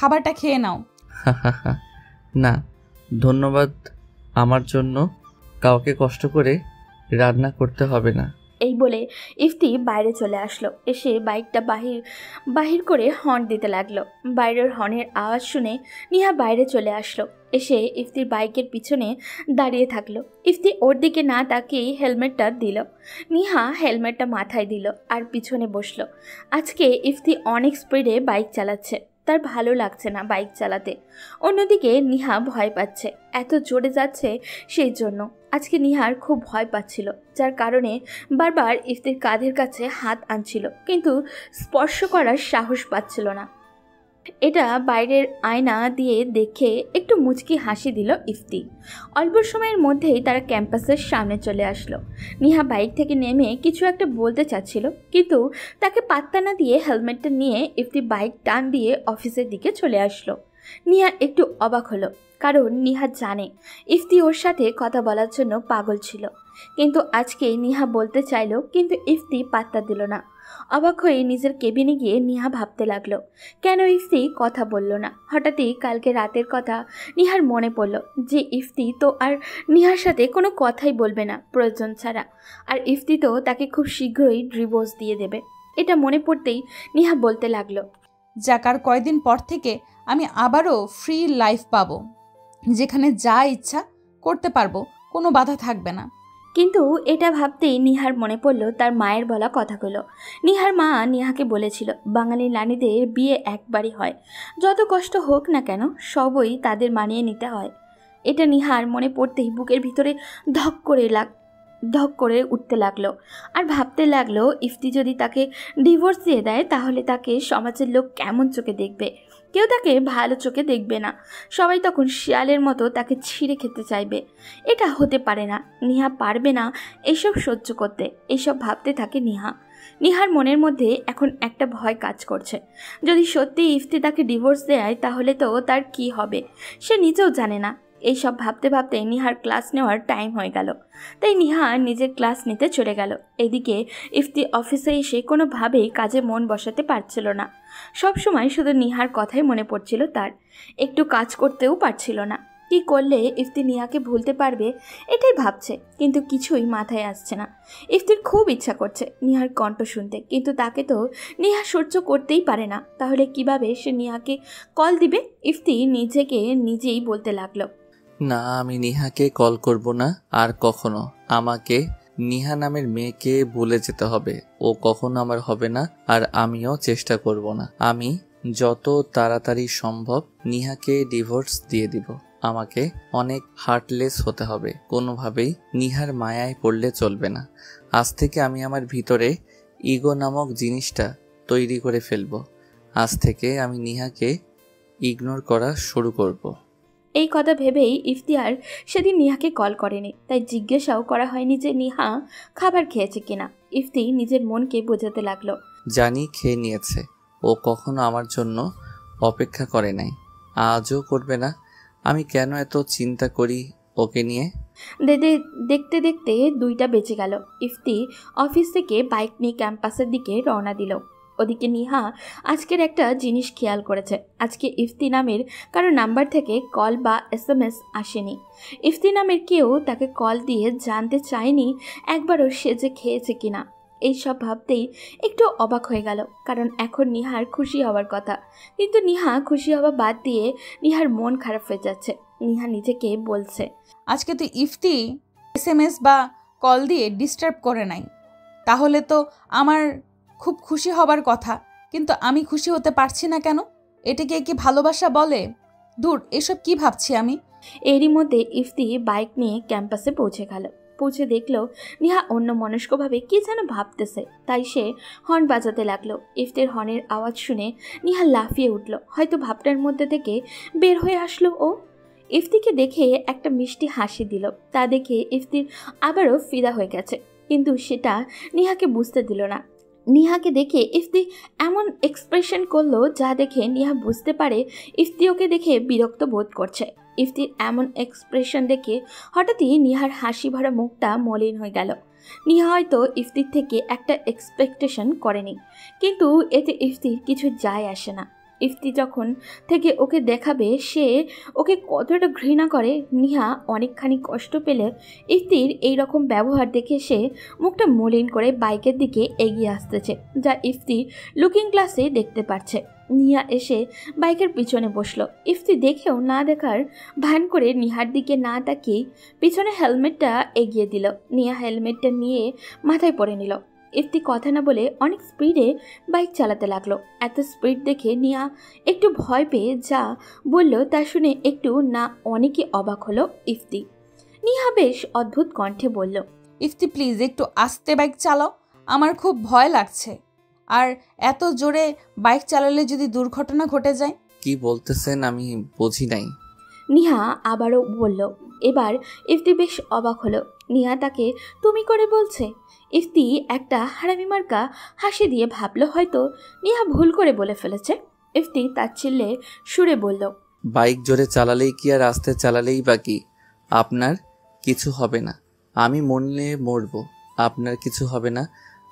খাবারটা খেয়ে নাও। না ধন্যবাদ, আমার জন্য কাউকে কষ্ট করে রান্না করতে হবে না। এই বলে ইফতি বাইরে চলে আসলো। এসে বাইকটা বাহির করে হর্ন দিতে লাগলো। বাইরের হর্নের আওয়াজ শুনে নিহা বাইরে চলে আসলো। এসে ইফতির বাইকের পিছনে দাঁড়িয়ে থাকলো। ইফতি ওর দিকে না তাকিয়ে হেলমেটটা দিল। নিহা হেলমেটটা মাথায় দিল আর পিছনে বসলো। আজকে ইফতি অনেক স্পিডে বাইক চালাচ্ছে, তার ভালো লাগছে না বাইক চালাতে। অন্যদিকে নিহা ভয় পাচ্ছে, এত জোরে যাচ্ছে সেই জন্য। আজকে নিহার খুব ভয় পাচ্ছিল, যার কারণে বারবার ইফতির কাঁধের কাছে হাত আনছিল, কিন্তু স্পর্শ করার সাহস পাচ্ছিল না। এটা বাইরের আয়না দিয়ে দেখে একটু মুচকি হাসি দিল ইফতি। অল্প সময়ের মধ্যেই তারা ক্যাম্পাসের সামনে চলে আসলো। নিহা বাইক থেকে নেমে কিছু একটা বলতে চাচ্ছিল, কিন্তু তাকে পাত্তা না দিয়ে হেলমেটটা নিয়ে ইফতি বাইক টান দিয়ে অফিসের দিকে চলে আসলো। নিহা একটু অবাক হলো, কারণ নিহা জানে ইফতি ওর সাথে কথা বলার জন্য পাগল ছিল। কিন্তু আজকে নিহা বলতে চাইলো, কিন্তু ইফতি পাত্তা দিল না। অবাক হয়ে নিজের কেবিনে গিয়ে নিহা ভাবতে লাগলো, কেন ইফতি কথা বলল না। হঠাৎই কালকে রাতের কথা নিহার মনে পড়ল যে ইফতি তো আর নিহার সাথে কোনো কথাই বলবে না প্রয়োজন ছাড়া, আর ইফতি তো তাকে খুব শীঘ্রই ডিভোর্স দিয়ে দেবে। এটা মনে পড়তেই নিহা বলতে লাগলো, যাক, আর কয়দিন পর থেকে আমি আবারও ফ্রি লাইফ পাবো, যেখানে যা ইচ্ছা করতে পারবো, কোনো বাধা থাকবে না। কিন্তু এটা ভাবতেই নিহার মনে পড়ল তার মায়ের বলা কথাগুলো। নিহার মা নিহাকে বলেছিল, বাঙালি নারীদের বিয়ে একবারই হয়, যত কষ্ট হোক না কেন সবই তাদের মানিয়ে নিতে হয়। এটা নিহার মনে পড়তেই বুকের ভিতরে ধক করে উঠতে লাগলো। আর ভাবতে লাগলো, ইফতি যদি তাকে ডিভোর্স দিয়ে দেয় তাহলে তাকে সমাজের লোক কেমন চোখে দেখবে। কেউ তাকে ভালো চোখে দেখবে না, সবাই তখন শিয়ালের মতো তাকে ছিঁড়ে খেতে চাইবে। এটা হতে পারে না, নিহা পারবে না এইসব সহ্য করতে। এইসব ভাবতে থাকে নিহার মনের মধ্যে এখন একটা ভয় কাজ করছে। যদি সত্যি ইফতি তাকে ডিভোর্স দেয় তাহলে তো তার কি হবে সে নিজেও জানে না। এইসব ভাবতে ভাবতে নিহার ক্লাস নেওয়ার টাইম হয়ে গেল, তাই নিহা নিজের ক্লাস নিতে চলে গেল। এদিকে ইফতি অফিসে এসে কোনোভাবেই কাজে মন বসাতে পারছিল না। সব সময় শুধু নিহার কথাই মনে পড়ছিল তার, একটু কাজ করতেও পারছিল না। কি করলে ইফতি নিহাকে ভুলতে পারবে এটাই ভাবছে, কিন্তু কিছুই মাথায় আসছে না। ইফতির খুব ইচ্ছা করছে নিহার কণ্ঠ শুনতে, কিন্তু তাকে তো নিহা সহ্য করতেই পারে না। তাহলে কিভাবে সে নিহাকে কল দিবে? ইফতি নিজেকে নিজেই বলতে লাগলো, না, আমি নিহাকে কল করব না আর কখনো। আমাকে নিহা নামের মেয়েকে ভুলে যেতে হবে। ও কখনো আমার হবে না, আর আমিও চেষ্টা করব না। আমি যত তাড়াতাড়ি সম্ভব নিহাকে ডিভোর্স দিয়ে দিব। আমাকে অনেক হার্টলেস হতে হবে, কোনোভাবেই নিহার মায়ায় পড়লে চলবে না। আজ থেকে আমি আমার ভিতরে ইগো নামক জিনিসটা তৈরি করে ফেলবো। আজ থেকে আমি নিহাকে ইগনোর করা শুরু করব। এই কথা ভেবেই ইফতিয়ার সেদিন নিহাকে কল করেনি, তাই জিজ্ঞাসাও করা হয়নি যে নিহা খাবার খেয়েছে কিনা। ইফতি নিজের মনকে বোঝাতে লাগলো, জানি খেয়ে নিয়েছে। ও কখনো আমার জন্য অপেক্ষা করে নাই, আজও করবে না। আমি কেন এত চিন্তা করি ওকে নিয়ে। দেখতে দেখতে 2টা বেজে গেল। ইফতি অফিস থেকে বাইক নিয়ে ক্যাম্পাসের দিকে রওনা দিল। ওদিকে নিহা আজকের একটা জিনিস খেয়াল করেছে, আজকে ইফতি নামের কারো নাম্বার থেকে কল বা SMS আসেনি। ইফতি নামের কেউ তাকে কল দিয়ে জানতে চায়নি একবারও সে যে খেয়েছে কিনা। এইসব ভাবতেই একটু অবাক হয়ে গেল, কারণ এখন নিহার খুশি হওয়ার কথা, কিন্তু নিহা খুশি হওয়া বাদ দিয়ে নিহার মন খারাপ হয়ে যাচ্ছে। নিহা নিজেকে বলছে, আজকে তো ইফতি SMS বা কল দিয়ে ডিস্টার্ব করে নাই, তাহলে তো আমার খুব খুশি হবার কথা, কিন্তু আমি খুশি হতে পারছি না কেন? এটাকে কি ভালোবাসা বলে? দূর, এসব কি ভাবছি আমি। এরই মধ্যে ইফতি বাইক নিয়ে ক্যাম্পাসে পৌঁছে গেল। পৌঁছে দেখলো নিহা অন্য মনস্কভাবে কি যেন ভাবতেছে, তাই সে হর্ন বাজাতে লাগলো। ইফতির হর্নের আওয়াজ শুনে নিহা লাফিয়ে উঠল, হয়তো ভাবটার মধ্যে থেকে বের হয়ে আসলো ও। ইফতিকে দেখে একটা মিষ্টি হাসি দিল, তা দেখে ইফতির আবারও ফিদা হয়ে গেছে, কিন্তু সেটা নিহাকে বুঝতে দিল না। নিহাকে দেখে ইফতি এমন এক্সপ্রেশন করলো যা দেখে নিহা বুঝতে পারে ইফতি ওকে দেখে বিরক্ত বোধ করছে। ইফতির এমন এক্সপ্রেশন দেখে হঠাৎই নিহার হাসি ভরা মুখটা মলিন হয়ে গেল। নিহা হয়তো ইফতির থেকে একটা এক্সপেকটেশন করেনি, কিন্তু এতে ইফতির কিছু যায় আসে না। ইফতি যখন থেকে ওকে দেখাবে সে ওকে কতটা ঘৃণা করে। নিহা অনেকখানি কষ্ট পেলে ইফতির এই রকম ব্যবহার দেখে সে মুখটা মলিন করে বাইকের দিকে এগিয়ে আসতেছে, যা ইফতি লুকিং গ্লাসে দেখতে পাচ্ছে। নিহা এসে বাইকের পিছনে বসলো। ইফতি দেখেও না দেখার ভান করে নিহার দিকে না তাকিয়ে পিছনে হেলমেটটা এগিয়ে দিল। নিহা হেলমেটটা নিয়ে মাথায় পরে নিল। ইফতি কথা না বলে অনেক স্পিডে বাইক চালাতে লাগলো। এত স্পিড দেখে নিহা একটু ভয় পেয়ে যা বলল তা শুনে একটু না অনেকই অবাক হলো ইফতি। নিহা বেশ অদ্ভুত কণ্ঠে বলল, ইফতি প্লিজ একটু আস্তে বাইক চালাও, আমার খুব ভয় লাগছে। আর এত জোরে বাইক চালালে যদি দুর্ঘটনা ঘটে যায়। কি বলতেছেন আমি বুঝি নাই। নিহা আবারও বলল। এবার ইফতি বেশ অবাক হলো। নিহা তাকে তুমি করে বলছে। ইফতি একটা হারামি মার্কা হাসি দিয়ে ভাবলো হয়তো নিহা ভুল করে বলে ফেলেছে। ইফতি তাচ্ছিল্যে সুরে বলল, বাইক জোরে চালালেই কি আর আস্তে চালালেই বা কি? আপনার কিছু হবে না, আমি মরলে মরবো, আপনার কিছু হবে না,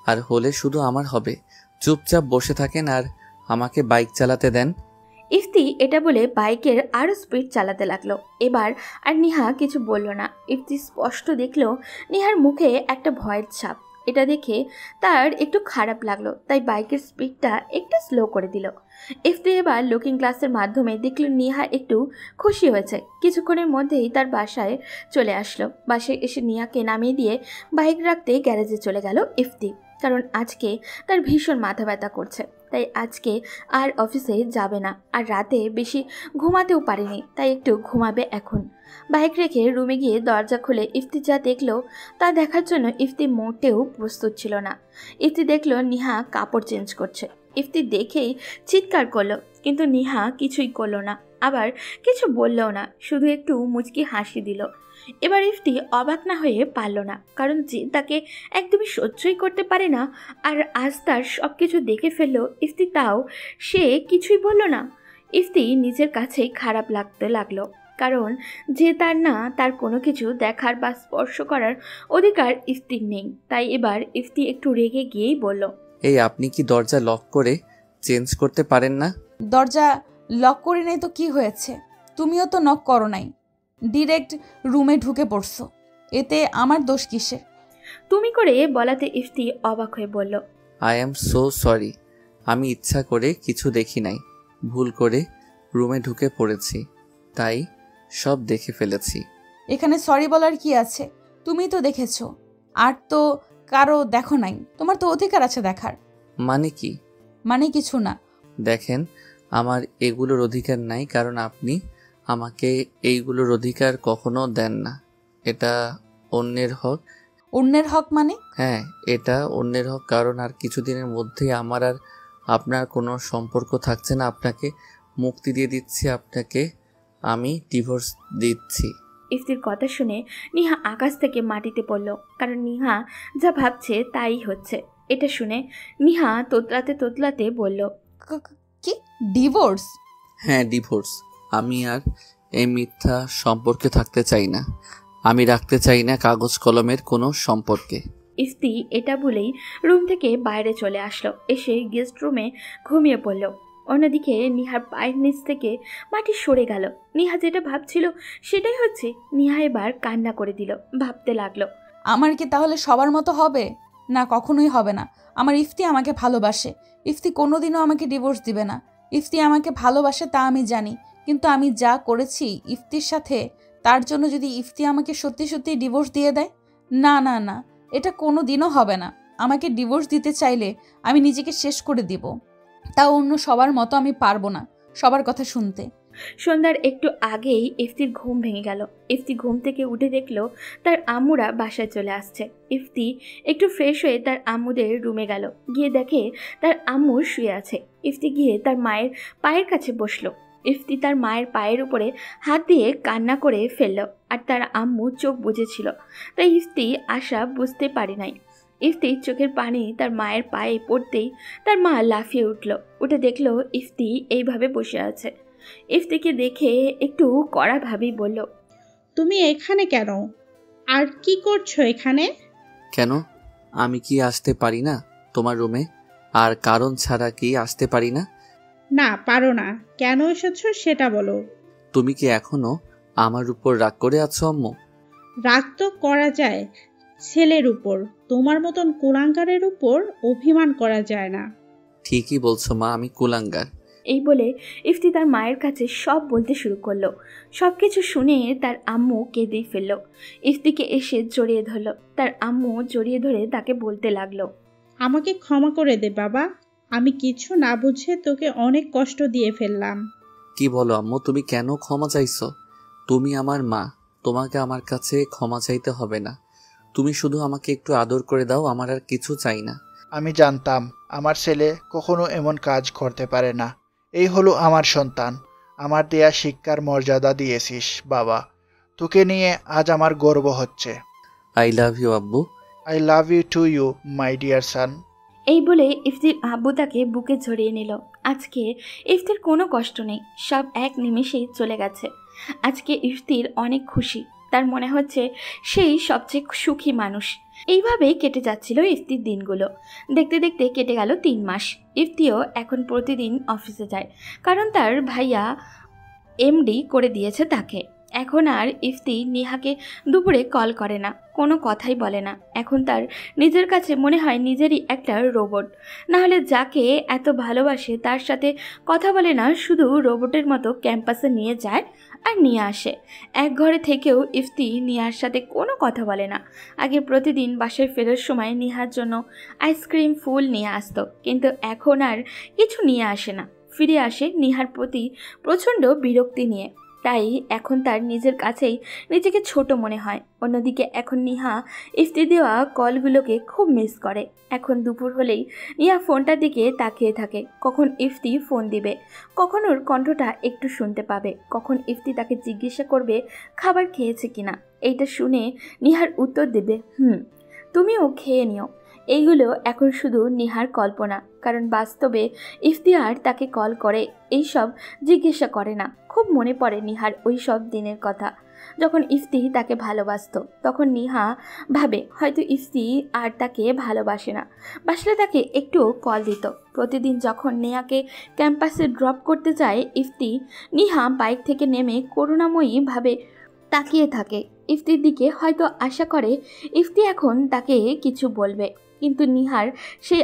আর হলে শুধু আমার হবে। চুপচাপ বসে থাকেন আর আমাকে বাইক চালাতে দেন। ইফতি এটা বলে বাইকের আরও স্পিড চালাতে লাগলো। এবার আর নিহা কিছু বলল না। ইফতি স্পষ্ট দেখলো নিহার মুখে একটা ভয়ের ছাপ। এটা দেখে তার একটু খারাপ লাগলো, তাই বাইকের স্পিডটা একটু স্লো করে দিল। ইফতি এবার লুকিং গ্লাসের মাধ্যমে দেখল নিহা একটু খুশি হয়েছে। কিছুক্ষণের মধ্যেই তার বাসায় চলে আসলো। বাসায় এসে নিহাকে নামিয়ে দিয়ে বাইক রাখতে গ্যারেজে চলে গেল ইফতি, কারণ আজকে তার ভীষণ মাথা ব্যথা করছে, তাই আজকে আর অফিসে যাবে না। আর রাতে বেশি ঘুমাতেও পারেনি, তাই একটু ঘুমাবে এখন। বাইক রেখে রুমে গিয়ে দরজা খুলে ইফতি যা দেখলো তা দেখার জন্য ইফতি মোটেও প্রস্তুত ছিল না। ইফতি দেখলো নিহা কাপড় চেঞ্জ করছে। ইফতি দেখেই চিৎকার করলো, কিন্তু নিহা কিছুই করলো না, আবার কিছু বললেও না, শুধু একটু মুচকি হাসি দিল। এবার ইফতি অবাক না হয়ে পারল না, কারণ যে তাকে একদমই সহ্যই করতে পারে না আর আজ তার সব কিছু দেখে ফেললো ইফতি, তাও সে কিছুই বলল না। ইফতি নিজের কাছেই খারাপ লাগতে লাগলো, কারণ যে তার না তার কোনো কিছু দেখার বা স্পর্শ করার অধিকার ইফতির নেই। তাই এবার ইফতি একটু রেগে গিয়েই বলল, এই আপনি কি দরজা লক করে চেঞ্জ করতে পারেন না? দরজা লক করে নেই তো কি হয়েছে? তুমিও তো নক করো নাই, ডিরেক্ট রুমে ঢুকে পড়ছো, এতে আমার দোষ কিসে? তুমি করে বলাতে ইফতি অবাক হয়ে বলল, আই অ্যাম সো সরি, আমি ইচ্ছা করে কিছু দেখি নাই, ভুল করে রুমে ঢুকে পড়েছি, তাই সব দেখে ফেলেছি। এখানে সরি বলার কি আছে? তুমি তো দেখেছো, আর তো কারো দেখো নাই, তোমার তো অধিকার আছে দেখার। মানে কি? মানে কিছু না। দেখেন, আমার এগুলোর অধিকার নাই, কারণ আপনি আমাকে এইগুলোর অধিকার কখনো দেন না। এটা অন্যের হক। অন্যের হক মানে? হ্যাঁ, এটা অন্যের হক, কারণ আর কিছুদিনের মধ্যেই আমার আর আপনার কোনো সম্পর্ক থাকছে না। আপনাকে মুক্তি দিয়ে দিচ্ছি, আপনাকে আমি ডিভোর্স দিচ্ছি। ইফতির কথা শুনে নিহা আকাশ থেকে মাটিতে পড়ল, কারণ নিহা যা ভাবছে তাই হচ্ছে। এটা শুনে নিহা তোতলাতে তোতলাতে বলল, কি ডিভোর্স? হ্যাঁ, ডিভোর্স। আমি আর এই মিথ্যা সম্পর্কে থাকতে চাই না। আমি রাখতে চাই না কাগজ কলমের কোনো সম্পর্কে। ইফতি এটা বলেই রুম থেকে বাইরে চলে আসলো। এসে গেস্ট রুমে ঘুমিয়ে পড়ল। অন্যদিকে নিহার পায়ের নিচ থেকে মাটি সরে গেল। নিহা যেটা ভাবছিল সেটাই হচ্ছে। নিহা এবার কান্না করে দিল, ভাবতে লাগলো, আমার কি তাহলে সবার মতো হবে? না, কখনোই হবে না। আমার ইফতি আমাকে ভালোবাসে, ইফতি কোনোদিনও আমাকে ডিভোর্স দিবে না। ইফতি আমাকে ভালোবাসে তা আমি জানি, কিন্তু আমি যা করেছি ইফতির সাথে, তার জন্য যদি ইফতি আমাকে সত্যি সত্যি ডিভোর্স দিয়ে দেয়, না না না, এটা কোনো দিনও হবে না। আমাকে ডিভোর্স দিতে চাইলে আমি নিজেকে শেষ করে দিব, তা অন্য সবার মতো আমি পারবো না সবার কথা শুনতে। সন্ধ্যার একটু আগেই ইফতির ঘুম ভেঙে গেল। ইফতি ঘুম থেকে উঠে দেখলো তার আম্মুরা বাসায় চলে আসছে। ইফতি একটু ফ্রেশ হয়ে তার আম্মুদের রুমে গেল। গিয়ে দেখে তার আম্মু শুয়ে আছে। ইফতি গিয়ে তার মায়ের পায়ের কাছে বসলো। ইফতি তার মায়ের পায়ের উপরে হাত দিয়ে কান্না করে ফেলল, আর তার আম্মু চোখ বুজেছিল, তাই ইফতি আশা বুঝতে পারে নাই। ইফতির চোখের পানি তার মায়ের পায়ে পড়তেই তার মা লাফিয়ে উঠে দেখলো ইফতি এইভাবে বসে আছে। ইফতিকে দেখে একটু কড়াভাবেই বলল, তুমি এখানে কেন? আর কি করছো এখানে? কেন, আমি কি আসতে পারি না তোমার রুমে? আর কারণ ছাড়া কি আসতে পারি না? না, পারো না। কেন এসেছো সেটা বলো। তুমি কি এখনো আমার উপর রাগ করে আছো আম্মু? রাগ তো করা যায় ছেলের উপর, তোমার মতন কুলাঙ্গারের উপর অভিমান করা যায় না। ঠিকই বলছো মা, আমি কুলাঙ্গার। এই বলে ইফতি তার মায়ের কাছে সব বলতে শুরু করলো। সব কিছু শুনে তার আম্মু কেঁদেই ফেললো। ইফতিকে এসে জড়িয়ে ধরলো। তার আম্মু জড়িয়ে ধরে তাকে বলতে লাগলো, আমাকে ক্ষমা করে দে বাবা, আমি কিছু না বুঝে তোকে অনেক কষ্ট দিয়ে ফেললাম। কি বলো আম্মু, তুমি কেন ক্ষমা চাইছো? তুমি আমার মা, তোমাকে আমার কাছে ক্ষমা চাইতে হবে না। তুমি শুধু আমাকে একটু আদর করে দাও, আমার আর কিছু চাই না। আমি জানতাম আমার ছেলে কখনো এমন কাজ করতে পারে না। এই হলো আমার সন্তান। আমার দেয়া শিক্ষার মর্যাদা দিয়েছিস বাবা। তোকে নিয়ে আজ আমার গর্ব হচ্ছে। আই লাভ ইউ আব্বু। I love you too you my dear son. এই বলে ইফতির আব্বু তাকে বুকে জড়িয়ে নিল। আজকে ইফতির কোনো কষ্ট নেই, সব এক নিমেষেই চলে গেছে। আজকে ইফতির অনেক খুশি, তার মনে হচ্ছে সেই সবচেয়ে সুখী মানুষ। এইভাবেই কেটে যাচ্ছিল ইফতির দিনগুলো। দেখতে দেখতে কেটে গেল 3 মাস। ইফতিও এখন প্রতিদিন অফিসে যায়, কারণ তার ভাইয়া এমডি করে দিয়েছে তাকে। এখন আর ইফতি নিহাকে দুপুরে কল করে না, কোনো কথাই বলে না। এখন তার নিজের কাছে মনে হয় নিজেরই একটা রোবট। নাহলে যাকে এত ভালোবাসে তার সাথে কথা বলে না, শুধু রোবটের মতো ক্যাম্পাসে নিয়ে যায় আর নিয়ে আসে। এক ঘরে থেকেও ইফতি নিহার সাথে কোনো কথা বলে না। আগে প্রতিদিন বাসায় ফেরার সময় নিহার জন্য আইসক্রিম, ফুল নিয়ে আসতো, কিন্তু এখন আর কিছু নিয়ে আসে না। ফিরে আসে নিহার প্রতি প্রচণ্ড বিরক্তি নিয়ে। তাই এখন তার নিজের কাছেই নিজেকে ছোট মনে হয়। অন্যদিকে এখন নিহা ইফতি দেওয়া কলগুলোকে খুব মিস করে। এখন দুপুর হলেই নিহা ফোনটার দিকে তাকিয়ে থাকে, কখন ইফতি ফোন দিবে, কখন ওর কণ্ঠটা একটু শুনতে পাবে, কখন ইফতি তাকে জিজ্ঞাসা করবে খাবার খেয়েছে কিনা। এইটা শুনে নিহার উত্তর দেবে, তুমিও খেয়ে নিও। এইগুলো এখন শুধু নিহার কল্পনা, কারণ বাস্তবে ইফতিহার তাকে কল করে এইসব জিজ্ঞাসা করে না। খুব মনে পড়ে নিহার ওই সব দিনের কথা, যখন ইফতি তাকে ভালোবাসতো। তখন নিহা ভাবে হয়তো ইফতি আর তাকে ভালোবাসে না, বাসলে তাকে একটু কল দিত। প্রতিদিন যখন নেহাকে ক্যাম্পাসে ড্রপ করতে যায় ইফতি, নিহা বাইক থেকে নেমে করুণাময়ী ভাবে তাকিয়ে থাকে ইফতির দিকে, হয়তো আশা করে ইফতি এখন তাকে কিছু বলবে। কিন্তু নিহার সেই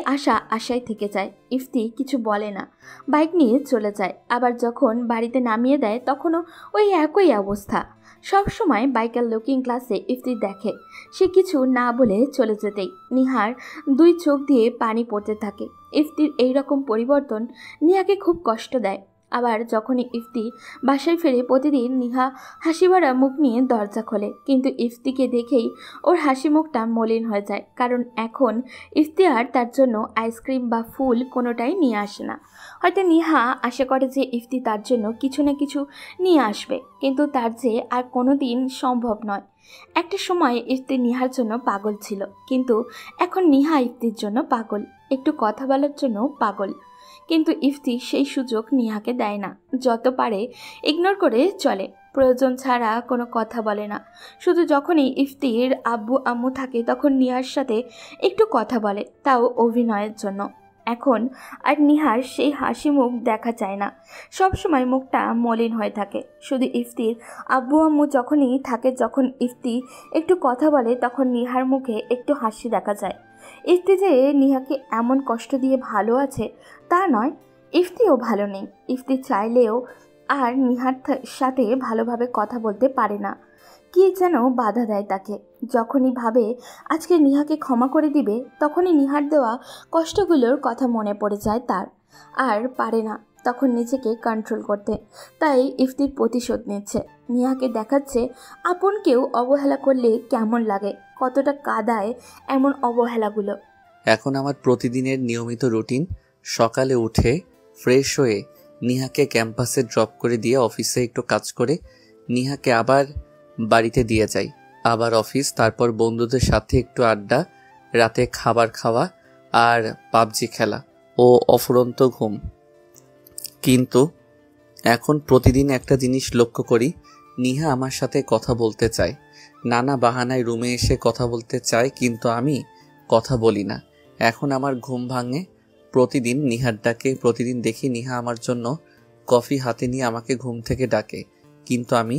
আশায় থেকে যায়। ইফতি কিছু বলে না, বাইক নিয়ে চলে যায়। আবার যখন বাড়িতে নামিয়ে দেয় তখনও ওই একই অবস্থা। সব সময় বাইকের লুকিং গ্লাসে ইফতি দেখে, সে কিছু না বলে চলে যেতেই নিহার 2 চোখ দিয়ে পানি পড়তে থাকে। ইফতির এইরকম পরিবর্তন নিহাকে খুব কষ্ট দেয়। আবার যখনই ইফতি বাসায় ফেরে প্রতিদিন নিহা হাসিভরা মুখ নিয়ে দরজা খোলে, কিন্তু ইফতিকে দেখেই ওর হাসি মুখটা মলিন হয়ে যায়, কারণ এখন ইফতি আর তার জন্য আইসক্রিম বা ফুল কোনোটাই নিয়ে আসে না। হয়তো নিহা আশা করে যে ইফতি তার জন্য কিছু না কিছু নিয়ে আসবে, কিন্তু তার যে আর কোনো দিন সম্ভব নয়। একটা সময় ইফতি নিহার জন্য পাগল ছিল, কিন্তু এখন নিহা ইফতির জন্য পাগল, একটু কথা বলার জন্য পাগল। কিন্তু ইফতি সেই সুযোগ নিহাকে দেয় না, যত পারে ইগনোর করে চলে, প্রয়োজন ছাড়া কোনো কথা বলে না। শুধু যখনই ইফতির আব্বু আম্মু থাকে তখন নিহার সাথে একটু কথা বলে, তাও অভিনয়ের জন্য। এখন আর নিহার সেই হাসি মুখ দেখা যায় না, সব সময় মুখটা মলিন হয়ে থাকে। শুধু ইফতির আব্বু আম্মু যখনই থাকে, যখন ইফতি একটু কথা বলে তখন নিহার মুখে একটু হাসি দেখা যায়। ইফতি যে নিহাকে এমন কষ্ট দিয়ে ভালো আছে তা নয়, ইফতিও ভালো নেই। ইফতি চাইলেও আর নিহার সাথে ভালোভাবে কথা বলতে পারে না, কি যেন বাধা দেয় তাকে। যখনই ভাবে আজকে নিহাকে ক্ষমা করে দিবে, তখনই নিহার দেওয়া কষ্টগুলোর কথা মনে পড়ে যায় তার, আর পারে না তখন নিজেকে কন্ট্রোল করতে। তাই ইফতির প্রতিশোধ নিচ্ছে, নিহাকে দেখাচ্ছে আপন কেউ অবহেলা করলে কেমন লাগে, কতটা কাদায় এমন অবহেলাগুলো। এখন আমার প্রতিদিনের নিয়মিত রুটিন, সকালে উঠে ফ্রেশ হয়ে নিহাকে ক্যাম্পাসে ড্রপ করে দিয়ে অফিসে একটু কাজ করে নিহাকে আবার বাড়িতে দিয়ে যাই, আবার অফিস, তারপর বন্ধুদের সাথে একটু আড্ডা, রাতে খাবার খাওয়া আর পাবজি খেলা ও অফুরন্ত ঘুম। কিন্তু এখন প্রতিদিন একটা জিনিস লক্ষ্য করি, নিহা আমার সাথে কথা বলতে চায়, নানা বাহানায় রুমে এসে কথা বলতে চায়, কিন্তু আমি কথা বলি না। এখন আমার ঘুম ভাঙে প্রতিদিন নিহার ডাকে, প্রতিদিন দেখি নিহা আমার জন্য কফি হাতে নিয়ে আমাকে ঘুম থেকে ডাকে, কিন্তু আমি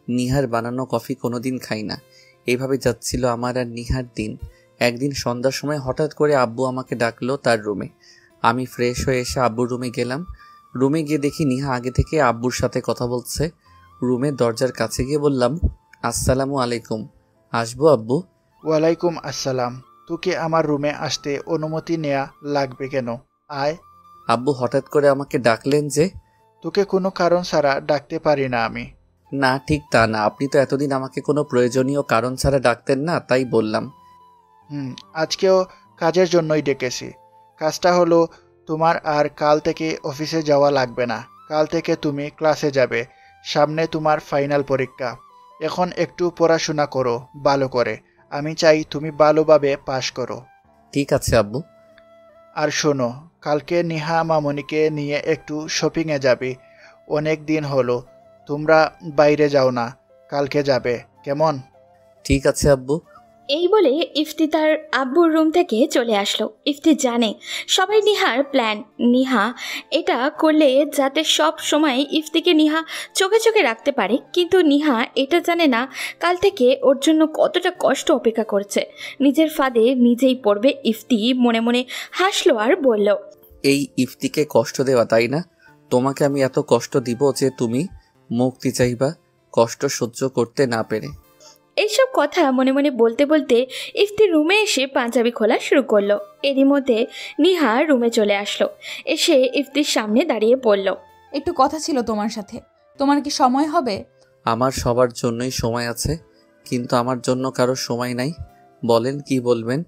নিহার বানানো কফি কোনোদিন খাই না। এইভাবে যাচ্ছিল আমার আর নিহার দিন। একদিন সন্ধ্যার সময় হঠাৎ করে আব্বু আমাকে ডাকলো তার রুমে। আমি ফ্রেশ হয়ে এসে আব্বুর রুমে গেলাম। রুমে গিয়ে দেখি নিহা আগে থেকে আব্বুর সাথে কথা বলছে। রুমের দরজার কাছে গিয়ে বললাম, আসসালামু আলাইকুম, আসবো আব্বু? ওয়ালাইকুম আসসালাম। তোকে আমার রুমে আসতে অনুমতি নেওয়া লাগবে কেন? আয়। আব্বু হঠাৎ করে আমাকে ডাকলেন যে? তোকে কোনো কারণ ছাড়া ডাকতে পারি না আমি। না, ঠিক তা না, আপনি তো এতদিন আমাকে কোনো প্রয়োজনীয় কারণ ছাড়া ডাকতেন না, তাই বললাম। আজকেও কাজের জন্যই ডেকেছি। কাজটা হলো, তোমার আর কাল থেকে অফিসে যাওয়া লাগবে না। কাল থেকে তুমি ক্লাসে যাবে। সামনে তোমার ফাইনাল পরীক্ষা। এখন একটু পড়াশোনা করো ভালো করে। আমি চাই তুমি ভালোভাবে পাশ করো। ঠিক আছে আব্বু। আর শোনো, কালকে নিহা মামনিকে নিয়ে একটু শপিংয়ে যাবি। অনেক দিন হলো তোমরা বাইরে যাও না, কালকে যাবে, কেমন? ঠিক আছে আব্বু। এই বলে ইফতি তার আব্বুর রুম থেকে চলে আসলো। ইফতি জানে সবাই নিহার প্ল্যান। নিহা এটা করলে যাতে সব সময় ইফতিকে নিহা চোখে চোখে রাখতে পারে, কিন্তু নিহা এটা জানে না কাল থেকে ওর জন্য কতটা কষ্ট অপেক্ষা করছে। নিজের ফাঁদে নিজেই পড়বে ইফতি মনে মনে হাসলো আর বলল, এই ইফতিকে কষ্ট দেওয়া, তাই না? তোমাকে আমি এত কষ্ট দিব যে তুমি মুক্তি চাইবা, কষ্ট সহ্য করতে না পেরে। এইসব কথা মনে মনে বলতে বলতে ইফতি রুমে এসে পাঞ্জাবি খোলা শুরু করলো। এরই মধ্যে নিহা রুমে চলে আসলো। এসে ইফতির সামনে দাঁড়িয়ে বলল, একটু কথা ছিল তোমার সাথে। তোমার কি সময় হবে? আমার সবার জন্যই সময় আছে, কিন্তু আমার জন্য কারো সময় নাই। বলেন, কি বলবেন?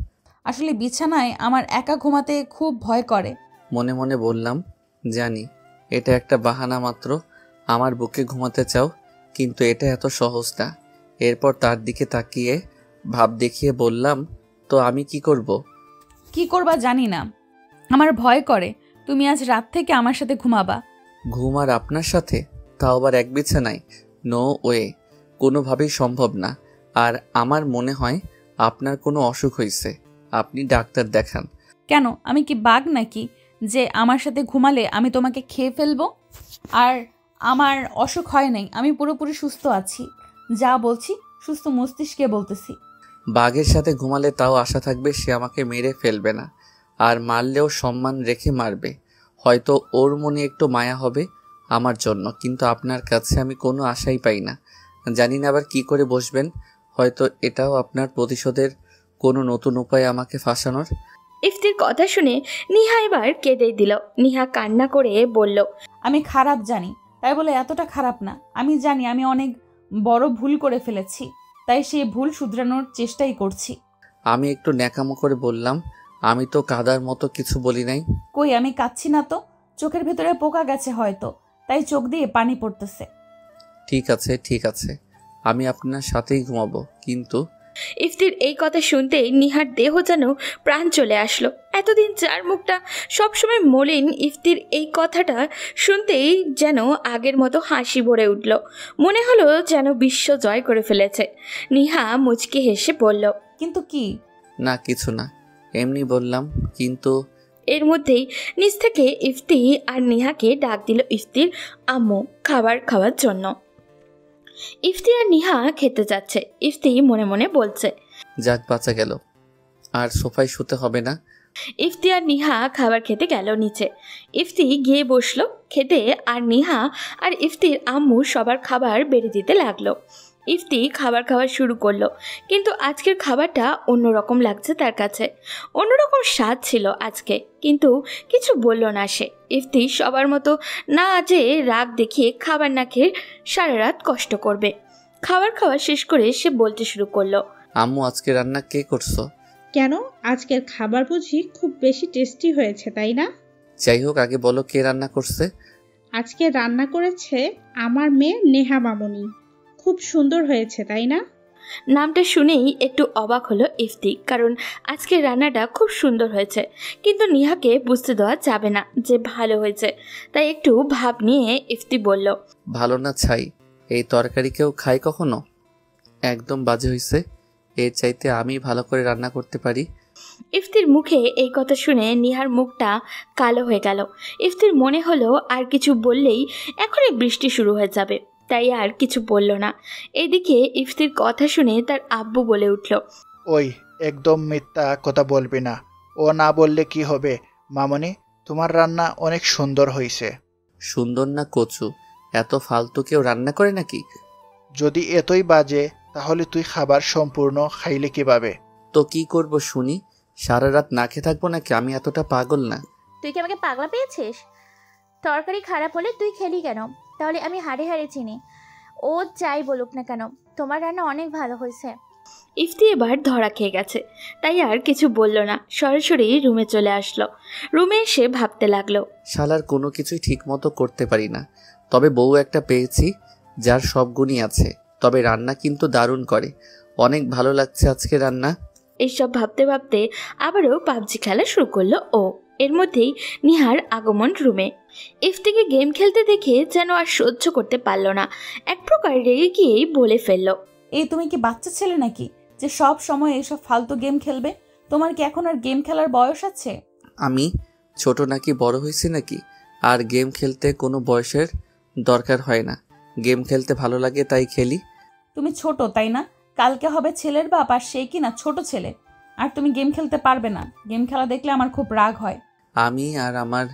আসলে বিছানায় আমার একা ঘুমাতে খুব ভয় করে। মনে মনে বললাম, জানি এটা একটা বাহানা মাত্র, আমার বুকে ঘুমাতে চাও, কিন্তু এটা এত সহজ না। এরপর তার দিকে তাকিয়ে ভাব দেখিয়ে বললাম, তো আমি কি করব? কি করবা জানি না, আমার ভয় করে। তুমি আজ রাত থেকে আমার সাথে ঘুমাবা। ঘুম আর আপনার সাথে, তাও আবার এক বিছানায়? নো ওয়ে, কোনোভাবেই সম্ভব না। আর আমার মনে হয় আপনার কোনো অসুখ হয়েছে, আপনি ডাক্তার দেখান। কেন, আমি কি বাঘ নাকি যে আমার সাথে ঘুমালে আমি তোমাকে খেয়ে ফেলবো? আর আমার অসুখ হয় নাই, আমি পুরোপুরি সুস্থ আছি। যা বলছি সুস্থ মস্তিষ্কে বলতেছি। বাঘের সাথে ঘুমালে তাও আশা থাকবে সে আমাকে মেরে ফেলবে না, আর মারলেও সম্মান রেখে মারবে। হয়তো ওর মনে একটু মায়া হবে আমার জন্য, কিন্তু আপনার কাছে আমি কোনো আশাই পাই না। জানি না আবার কি করে বসবেন, হয়তো এটাও আপনার প্রতিশোধের কোনো নতুন উপায় আমাকে ফাঁসানোর। ইফতির কথা শুনে নিহা এবার কেঁদে দিল। নিহা কান্না করে বলল, আমি খারাপ জানি, তাই বলে এতটা খারাপ না। আমি জানি আমি অনেক বড় ভুল করে ফেলেছি, তাই সেই ভুল শুধরানোর চেষ্টাই করছি। আমি একটু ন্যাকামো করে বললাম, আমি তো কাদার মতো কিছু বলি নাই। কই, আমি কাঁদছি না তো। চোখের ভেতরে পোকা গেছে হয়তো, তাই চোখ দিয়ে পানি পড়তেছে। ঠিক আছে ঠিক আছে, আমি আপনার সাথেই ঘুমাবো, কিন্তু ইফতির এই কথা শুনতেই নিহার দেহ যেন প্রাণ চলে আসলো। এতদিন যার মুখটা সবসময় মলিন, ইফতির এই কথাটা শুনতেই যেন আগের মতো হাসি ভরে উঠল। মনে হলো যেন বিশ্ব জয় করে ফেলেছে। নিহা মুচকি হেসে বলল, কিন্তু কি? না কিছু না, এমনি বললাম। কিন্তু এর মধ্যেই নিচ থেকে ইফতি আর নিহাকে ডাক দিল ইফতির আম্মু খাবার খাওয়ার জন্য। ইফতি আর নিহা খেতে যাচ্ছে। ইফতি মনে মনে বলছে, যাক বাঁচা গেল, আর সোফায় শুতে হবে না। ইফতি আর নিহা খাবার খেতে গেল নিচে। ইফতি গিয়ে বসলো খেতে, আর নিহা আর ইফতির আম্মু সবার খাবার বেড়ে দিতে লাগলো। ইফতি খাবার খাওয়া শুরু করলো, কিন্তু আজকের খাবারটা অন্যরকম লাগছে তার কাছে। অন্যরকম স্বাদ ছিল আজকে, কিন্তু কিছু বলল না সে। ইফতি সবার মতো না যে রাগ দেখিয়ে খাবার না খেয়ে সারা রাত কষ্ট করবে। খাবার খাওয়া শেষ করে সে বলতে শুরু করলো, আম্মু আজকে রান্না কে করছো? কেন, আজকের খাবার বুঝি খুব বেশি টেস্টি হয়েছে, তাই না? যাই হোক, আগে বলো কে রান্না করছে। আজকে রান্না করেছে আমার মেয়ে নেহা মামনি। খুব সুন্দর হয়েছে, তাই না? নামটা শুনেই একটু অবাক হলো ইফতি, কারণ আজকের রান্নাটা খুব সুন্দর হয়েছে, কিন্তু নিহাকে বুঝতে দেওয়া যাবে না যে ভালো হয়েছে। তাই একটু ভাব নিয়ে ইফতি বলল, ভালো না ছাই, এই তরকারি কেউ খায় কখনো? একদম বাজে হয়েছে, এর চাইতে আমি ভালো করে রান্না করতে পারি। ইফতির মুখে এই কথা শুনে নিহার মুখটা কালো হয়ে গেল। ইফতির মনে হলো আর কিছু বললেই এখনই বৃষ্টি শুরু হয়ে যাবে, তাই আর কিছু বলল না। এদিকে ইফতির কথা শুনে তার আব্বু বলে উঠল, ওই একদম মিথ্যা কথা বলবি না। ও না বললে কি হবে? মামনি, তোমার রান্না অনেক সুন্দর হয়েছে। সুন্দর না কচু? এত ফালতু কেউ রান্না করে নাকি? যদি এতই বাজে তাহলে তুই খাবার সম্পূর্ণ খাইলে কিভাবে? তো কি করব শুনি? সারা রাত না খেয়ে থাকবো নাকি? আমি এতটা পাগল না। তুই কি আমাকে পাগলা পেয়েছিস? তরকারি খারাপ হলে তুই খেলি কেন? তাহলে আমি হাড়ে হাড়ে চিনি। ও যাই বলুক না কেন, তোমার রান্না অনেক ভালো হয়েছে। ইফতি এবার ধরা খেয়ে গেছে, তাই আর কিছু বলল না, সরাসরি রুমে চলে আসলো। রুমে এসে ভাবতে লাগলো, শালার কোনো কিছুই ঠিক মতো করতে পারি না। তবে বউ একটা পেয়েছি যার সব গুণই আছে। তবে রান্না কিন্তু দারুণ করে। অনেক ভালো লাগছে আজকে রান্না। এইসব ভাবতে ভাবতে আবারও পাবজি খেলা শুরু করলো ও। এর মধ্যেই নিহার আগমন রুমে। ইফতিকে গেম খেলতে দেখে যেন আর সহ্য করতে পারল না, এক প্রকার রেগে গিয়েই বলে ফেললো, এই তুমি কি বাচ্চা ছেলে নাকি যে সব সময় এইসব ফালতু গেম খেলবে? তোমার কি এখন আর গেম খেলার বয়স আছে? আমি ছোট নাকি বড় হয়েছি নাকি? আর গেম খেলতে কোনো বয়সের দরকার হয় না। গেম খেলতে ভালো লাগে তাই খেলি। তুমি ছোট তাই না? কালকে হবে ছেলের বাপ আর সে কি না ছোট ছেলে, আর তুমি গেম খেলতে পারবে না। গেম খেলা দেখলে আমার খুব রাগ হয়। আমি আর আমার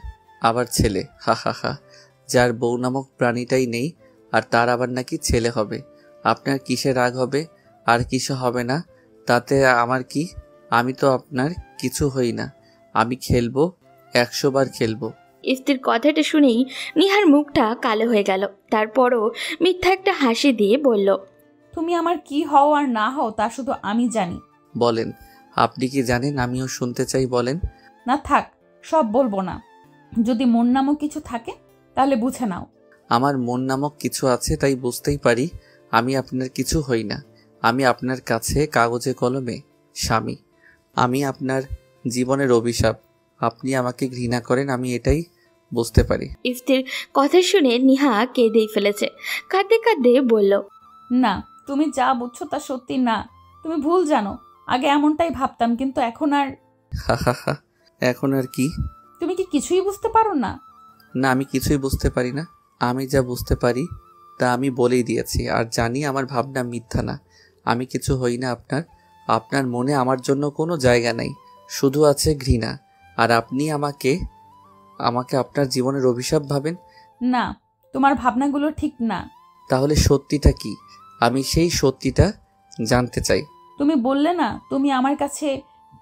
আবার ছেলে, হা হা হা। যার বউ নামক প্রাণীটাই নেই আর তার আবার নাকি ছেলে হবে। আপনার কিসে রাগ হবে আর কিসে হবে না তাতে আমার কি? আমি তো আপনার কিছু হই না। আমি খেলবো, 100 বার খেলবো। ইফতির কথাটা শুনেই নিহার মুখটা কালো হয়ে গেল। তারপরও মিথ্যা একটা হাসি দিয়ে বলল, তুমি আমার কি হও আর না হও তা শুধু আমি জানি। বলেন, আপনি কি জানেন? আমিও শুনতে চাই, বলেন। না থাক, সব বলবো না। যদি মন নামক কিছু থাকে তাহলে বুঝে নাও। আমার মন নামক কিছু আছে তাই বুঝতেই পারি আমি আপনার কিছু হই না। আমি আপনার কাছে কাগজে কলমে স্বামী। আমি আপনার জীবনের অভিশাপ। আপনি আমাকে ঘৃণা করেন, আমি এটাই বুঝতে পারি। ইফতির কথা শুনে নিহা কেঁদেই ফেলেছে। কাঁদতে কাঁদতে বলল, না, তুমি যা বুঝছো তা সত্যি না। তুমি ভুল জানো। আগে এমনটাই ভাবতাম, কিন্তু এখন আর। হা হা হা। এখন আর কি? তুমি কি কিছুই বুঝতে পারো না? না, আমি কিছুই বুঝতে পারি না। আমি যা বুঝতে পারি তা আমি বলেই দিয়েছি, আর জানি আমার ভাবনা মিথ্যা না। আমি কিছু হই না আপনার। আপনার মনে আমার জন্য কোনো জায়গা নাই, শুধু আছে ঘৃণা। আর আপনি আমাকে আপনার জীবনের অভিশাপ ভাবেন। না, তোমার ভাবনাগুলো ঠিক না। তাহলে সত্যিটা কি? আমি সেই সত্যিটা জানতে চাই। তুমি বললে না তুমি আমার কাছে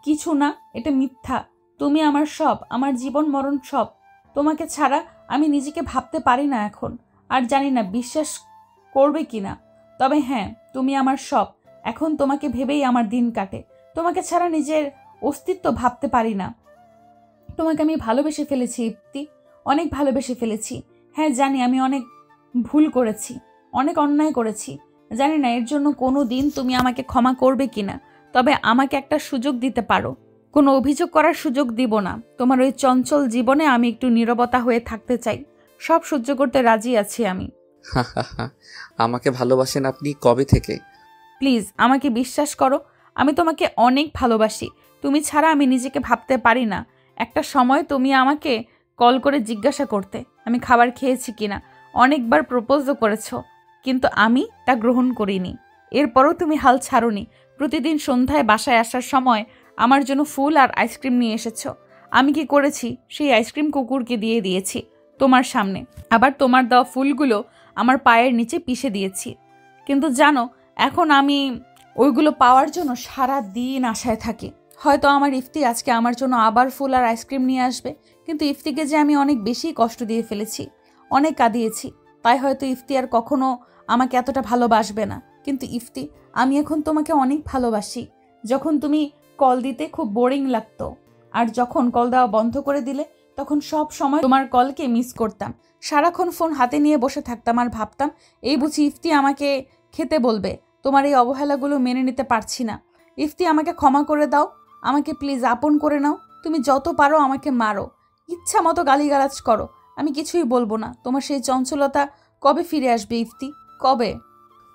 কিছু না, এটা মিথ্যা। তুমি আমার সব, আমার জীবন মরণ সব। তোমাকে ছাড়া আমি নিজেকে ভাবতে পারি না এখন। আর জানি না বিশ্বাস করবে কি না। তবে হ্যাঁ, তুমি আমার সব। এখন তোমাকে ভেবেই আমার দিন কাটে। তোমাকে ছাড়া নিজের অস্তিত্ব ভাবতে পারি না। তোমাকে আমি ভালোবেসে ফেলেছি ইপ্তি, অনেক ভালোবেসে ফেলেছি। হ্যাঁ জানি আমি অনেক ভুল করেছি, অনেক অন্যায় করেছি। জানি না এর জন্য কোনো দিন তুমি আমাকে ক্ষমা করবে কিনা। তবে আমাকে একটা সুযোগ দিতে পারো। কোনো অভিযোগ করার সুযোগ দিব না। তোমার ওই চঞ্চল জীবনে আমি একটু নীরবতা হয়ে থাকতে চাই। সব সহ্য করতে রাজি আছি আমি। হা হা হা। আমাকে ভালোবাসেন আপনি কবে থেকে? প্লিজ আমাকে বিশ্বাস করো, আমি তোমাকে অনেক ভালোবাসি। তুমি ছাড়া আমি নিজেকে ভাবতে পারি না। একটা সময় তুমি আমাকে কল করে জিজ্ঞাসা করতে আমি খাবার খেয়েছি কিনা। অনেকবার প্রপোজও করেছো, কিন্তু আমি তা গ্রহণ করিনি। এরপরও তুমি হাল ছাড়োনি। প্রতিদিন সন্ধ্যায় বাসায় আসার সময় আমার জন্য ফুল আর আইসক্রিম নিয়ে এসেছো। আমি কি করেছি? সেই আইসক্রিম কুকুরকে দিয়ে দিয়েছি তোমার সামনে। আবার তোমার দেওয়া ফুলগুলো আমার পায়ের নিচে পিষে দিয়েছি। কিন্তু জানো, এখন আমি ওইগুলো পাওয়ার জন্য সারা দিন আশায় থাকি। হয়তো আমার ইফতি আজকে আমার জন্য আবার ফুল আর আইসক্রিম নিয়ে আসবে। কিন্তু ইফতিকে যে আমি অনেক বেশি কষ্ট দিয়ে ফেলেছি, অনেক কাঁদিয়েছি। তাই হয়তো ইফতি আর কখনো আমাকে এতটা ভালোবাসবে না। কিন্তু ইফতি, আমি এখন তোমাকে অনেক ভালোবাসি। যখন তুমি কল দিতে খুব বোরিং লাগতো, আর যখন কল দেওয়া বন্ধ করে দিলে তখন সব সময় তোমার কলকে মিস করতাম। সারাক্ষণ ফোন হাতে নিয়ে বসে থাকতাম আর ভাবতাম এই বুঝি ইফতি আমাকে খেতে বলবে। তোমার এই অবহেলাগুলো মেনে নিতে পারছি না। ইফতি, আমাকে ক্ষমা করে দাও। আমাকে প্লিজ আপন করে নাও। তুমি যত পারো আমাকে মারো, ইচ্ছা মতো গালিগালাজ করো, আমি কিছুই বলবো না। তোমার সেই চঞ্চলতা কবে ফিরে আসবে ইফতি? কবে?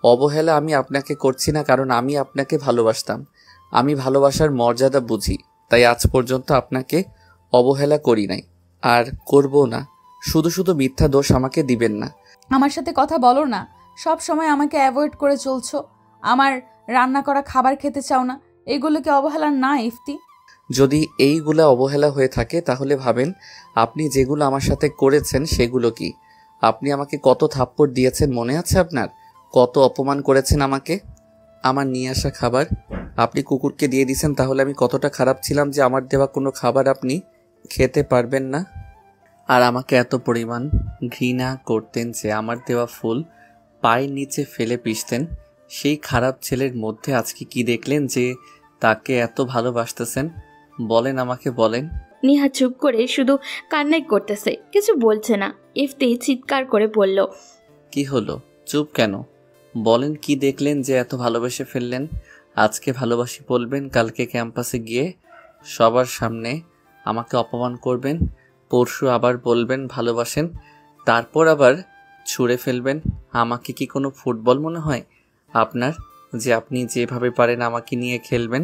অবহেলা আমি আপনাকে করছি না, কারণ আমি আপনাকে ভালোবাসতাম। আমি ভালোবাসার মর্যাদা বুঝি, তাই আজ পর্যন্ত আপনাকে অবহেলা করি নাই, আর করব না। শুধু শুধু মিথ্যা দোষ আমাকে দিবেন না। আমার সাথে কথা বলো না, সব সময় আমাকে অ্যাভয়েড করে চলছো। আমার রান্না করা খাবার খেতে চাও না, এগুলো কি অবহেলা না ইফতি? যদি এইগুলা অবহেলা হয়ে থাকে তাহলে ভাবেন আপনি যেগুলো আমার সাথে করেছেন সেগুলো কি। আপনি আমাকে কত থাপ্পড় দিয়েছেন মনে আছে আপনার? কত অপমান করেছেন আমাকে। আমার নিয়ে আসা খাবার আপনি কুকুরকে দিয়ে দিয়েছেন, তাহলে আমি কতটা খারাপ ছিলাম যে আমার দেওয়া কোনো খাবার আপনি খেতে পারবেন না। আর আমাকে এত পরিমাণ ঘৃণা করতেন যে আমার দেওয়া ফুল পায়ের নিচে ফেলে পিষতেন। সেই খারাপ ছেলের মধ্যে আজকে কি দেখলেন যে তাকে এত ভালোবাসতেছেন? বলেন, আমাকে বলেন। নিহা চুপ করে শুধু কান্নাই করতেছে, কিছু বলছে না। ইফতি চিৎকার করে বলল, কি হলো, চুপ কেন? বলেন, কি দেখলেন যে এত ভালোবেসে ফেললেন? আজকে ভালোবাসি বলবেন, কালকে ক্যাম্পাসে গিয়ে সবার সামনে আমাকে অপমান করবেন, পরশু আবার বলবেন ভালোবাসেন, তারপর আবার ছুঁড়ে ফেলবেন। আমাকে কি কোনো ফুটবল মনে হয় আপনার, যে আপনি যেভাবে পারেন আমাকে নিয়ে খেলবেন?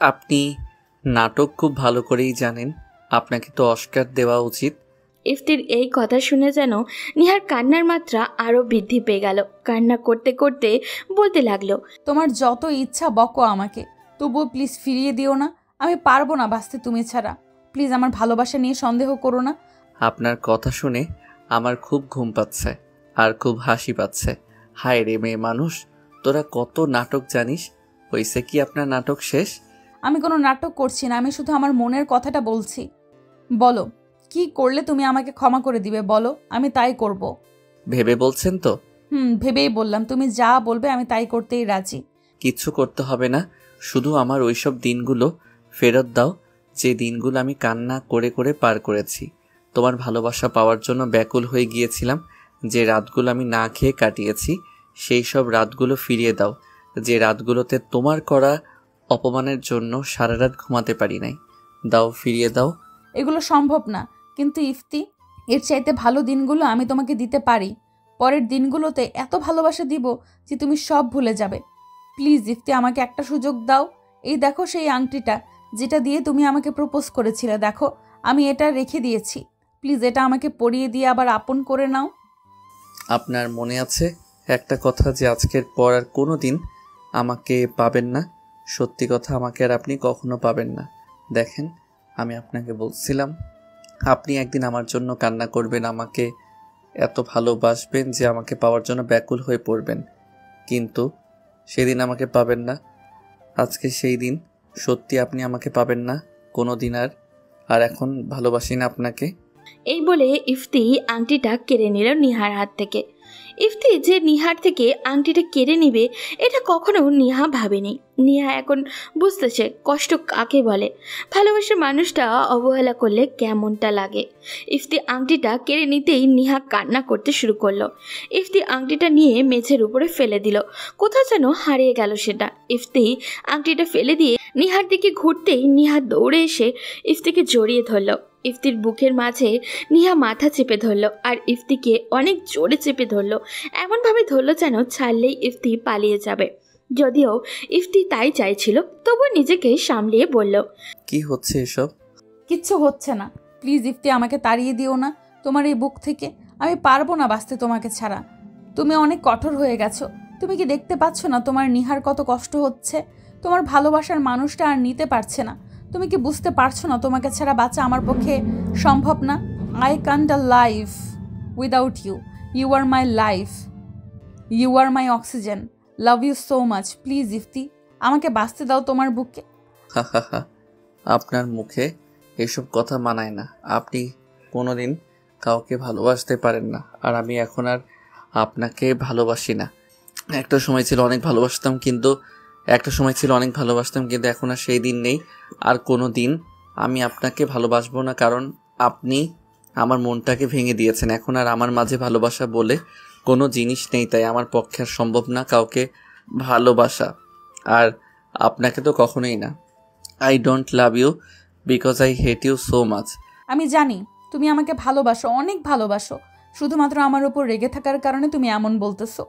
আপনি নাটক খুব ভালো করেই জানেন, আপনাকে তো অস্কার দেওয়া উচিত। ইফতির এই কথা শুনে যেন নিহার কান্নার মাত্রা আরো বৃদ্ধি পেয়ে গেল। কান্না করতে করতে বলতে লাগলো, তোমার যত ইচ্ছা বকো আমাকে, তবুও প্লিজ ফিরিয়ে দিও না। আমি পারবো না বাঁচতে তুমি ছাড়া। প্লিজ আমার ভালোবাসা নিয়ে সন্দেহ করো না। আপনার কথা শুনে আমার খুব ঘুম পাচ্ছে আর খুব হাসি পাচ্ছে। হায় রে মেয়ে মানুষ, তোরা কত নাটক জানিস। হইছে কি আপনার নাটক শেষ? আমি কোনো নাটক করছি না, আমি শুধু আমার মনের কথাটা বলছি। বলো, কি করলে তুমি আমাকে ক্ষমা করে দিবে বলো, আমি তাই করব। ভেবে বলছেন তো? ভেবেই বললাম, তুমি যা বলবে আমি তাই করতেই রাজি। কিচ্ছু করতে হবে না, শুধু আমার ওইসব দিনগুলো ফেরত দাও, যে দিনগুলো আমি কান্না করে করে পার করেছি। তোমার ভালোবাসা পাওয়ার জন্য ব্যাকুল হয়ে গিয়েছিলাম, যে রাতগুলো আমি না খেয়ে কাটিয়েছি সেই সব রাতগুলো ফিরিয়ে দাও। যে রাতগুলোতে তোমার করা অপমানের জন্য সারা রাত ঘুমাতে পারি নাই, দাও, ফিরিয়ে দাও। এগুলো সম্ভব না, কিন্তু ইফতি, এর চাইতে ভালো দিনগুলো আমি তোমাকে দিতে পারি। পরের দিনগুলোতে এত ভালোবাসা দিব যে তুমি সব ভুলে যাবে। প্লিজ ইফতি, আমাকে একটা সুযোগ দাও। এই দেখো সেই আংটিটা, যেটা দিয়ে তুমি আমাকে প্রপোজ করেছিলে, দেখো আমি এটা রেখে দিয়েছি। প্লিজ এটা আমাকে পরিয়ে দিয়ে আবার আপন করে নাও। আপনার মনে আছে একটা কথা, যে আজকের পর আর কোনো দিন আমাকে পাবেন না? সত্যি কথা, আমাকে আর আপনি কখনো পাবেন না। দেখেন, আমি আপনাকে বলছিলাম আপনি একদিন আমার জন্য কান্না করবেন, আমাকে এত ভালোবাসবেন যে আমাকে পাওয়ার জন্য ব্যাকুল হয়ে পড়বেন, কিন্তু সেদিন আমাকে পাবেন না। আজকে সেই দিন, সত্যি আপনি আমাকে পাবেন না কোনো দিন আর এখন ভালোবাসি না আপনাকে। এই বলে ইফতি আংটিটা কেড়ে নিল নিহার হাত থেকে। ইফতি যে নিহার থেকে আংটিটা কেড়ে নিবে এটা কখনো নিহা ভাবেনি। নিহা এখন বুঝতেছে কষ্ট কাকে বলে, ভালোবাসার মানুষটা অবহেলা করলে কেমনটা লাগে। ইফতি আংটিটা কেড়ে নিতেই নিহা কান্না করতে শুরু করলো। ইফতি আংটিটা নিয়ে মেঝের উপরে ফেলে দিল, কোথাও যেন হারিয়ে গেল সেটা। ইফতি আংটিটা ফেলে দিয়ে নিহার দিকে ঘুরতেই নিহা দৌড়ে এসে ইফতিকে জড়িয়ে ধরলো। ইফতির বুকের মাঝে নিহা মাথা চেপে ধরলো আর ইফতিকে অনেক জোরে চেপে ধরলো, এমনভাবে ধরলো যেন ছাড়লেই ইফতি পালিয়ে যাবে। যদিও ইফতি তাই চাইছিল, তবু নিজেকে সামলিয়ে বলল, কি হচ্ছে এসব? কিচ্ছু হচ্ছে না। প্লিজ ইফতি, আমাকে তাড়িয়ে দিও না তোমার এই বুক থেকে। আমি পারবো না বাঁচতে তোমাকে ছাড়া। তুমি অনেক কঠোর হয়ে গেছো। তুমি কি দেখতে পাচ্ছ না তোমার নিহার কত কষ্ট হচ্ছে? তোমার ভালোবাসার মানুষটা আর নিতে পারছে না। তুমি কি বুঝতে পারছো না তোমাকে ছাড়া বাঁচা আমার পক্ষে সম্ভব না? I can't a life without you. You are my life, you are my oxygen. Love you so much. Please Ifti, আমাকে বাঁচতে দাও তোমার বুকে। হা হা হা, আপনার মুখে এসব কথা মানায় না। আপনি কোনোদিন কাউকে ভালোবাসতে পারেন না, আর আমি এখন আর আপনাকে ভালোবাসি না। একটা সময় ছিল অনেক ভালোবাসতাম, কিন্তু এখন আর সেই দিন নেই। আর কোনো দিন আমি আপনাকে ভালোবাসবো না, কারণ আপনি আমার মনটাকে ভেঙে দিয়েছেন। এখন আর আমার মাঝে ভালোবাসা বলে কোনো জিনিস নেই, তাই আমার পক্ষে আর সম্ভব না কাউকে ভালোবাসা, আর আপনাকে তো কখনোই না। I don't love you because I hate you so much. আমি জানি তুমি আমাকে ভালোবাসো, অনেক ভালোবাসো। শুধুমাত্র আমার উপর রেগে থাকার কারণে তুমি এমন বলতেছো।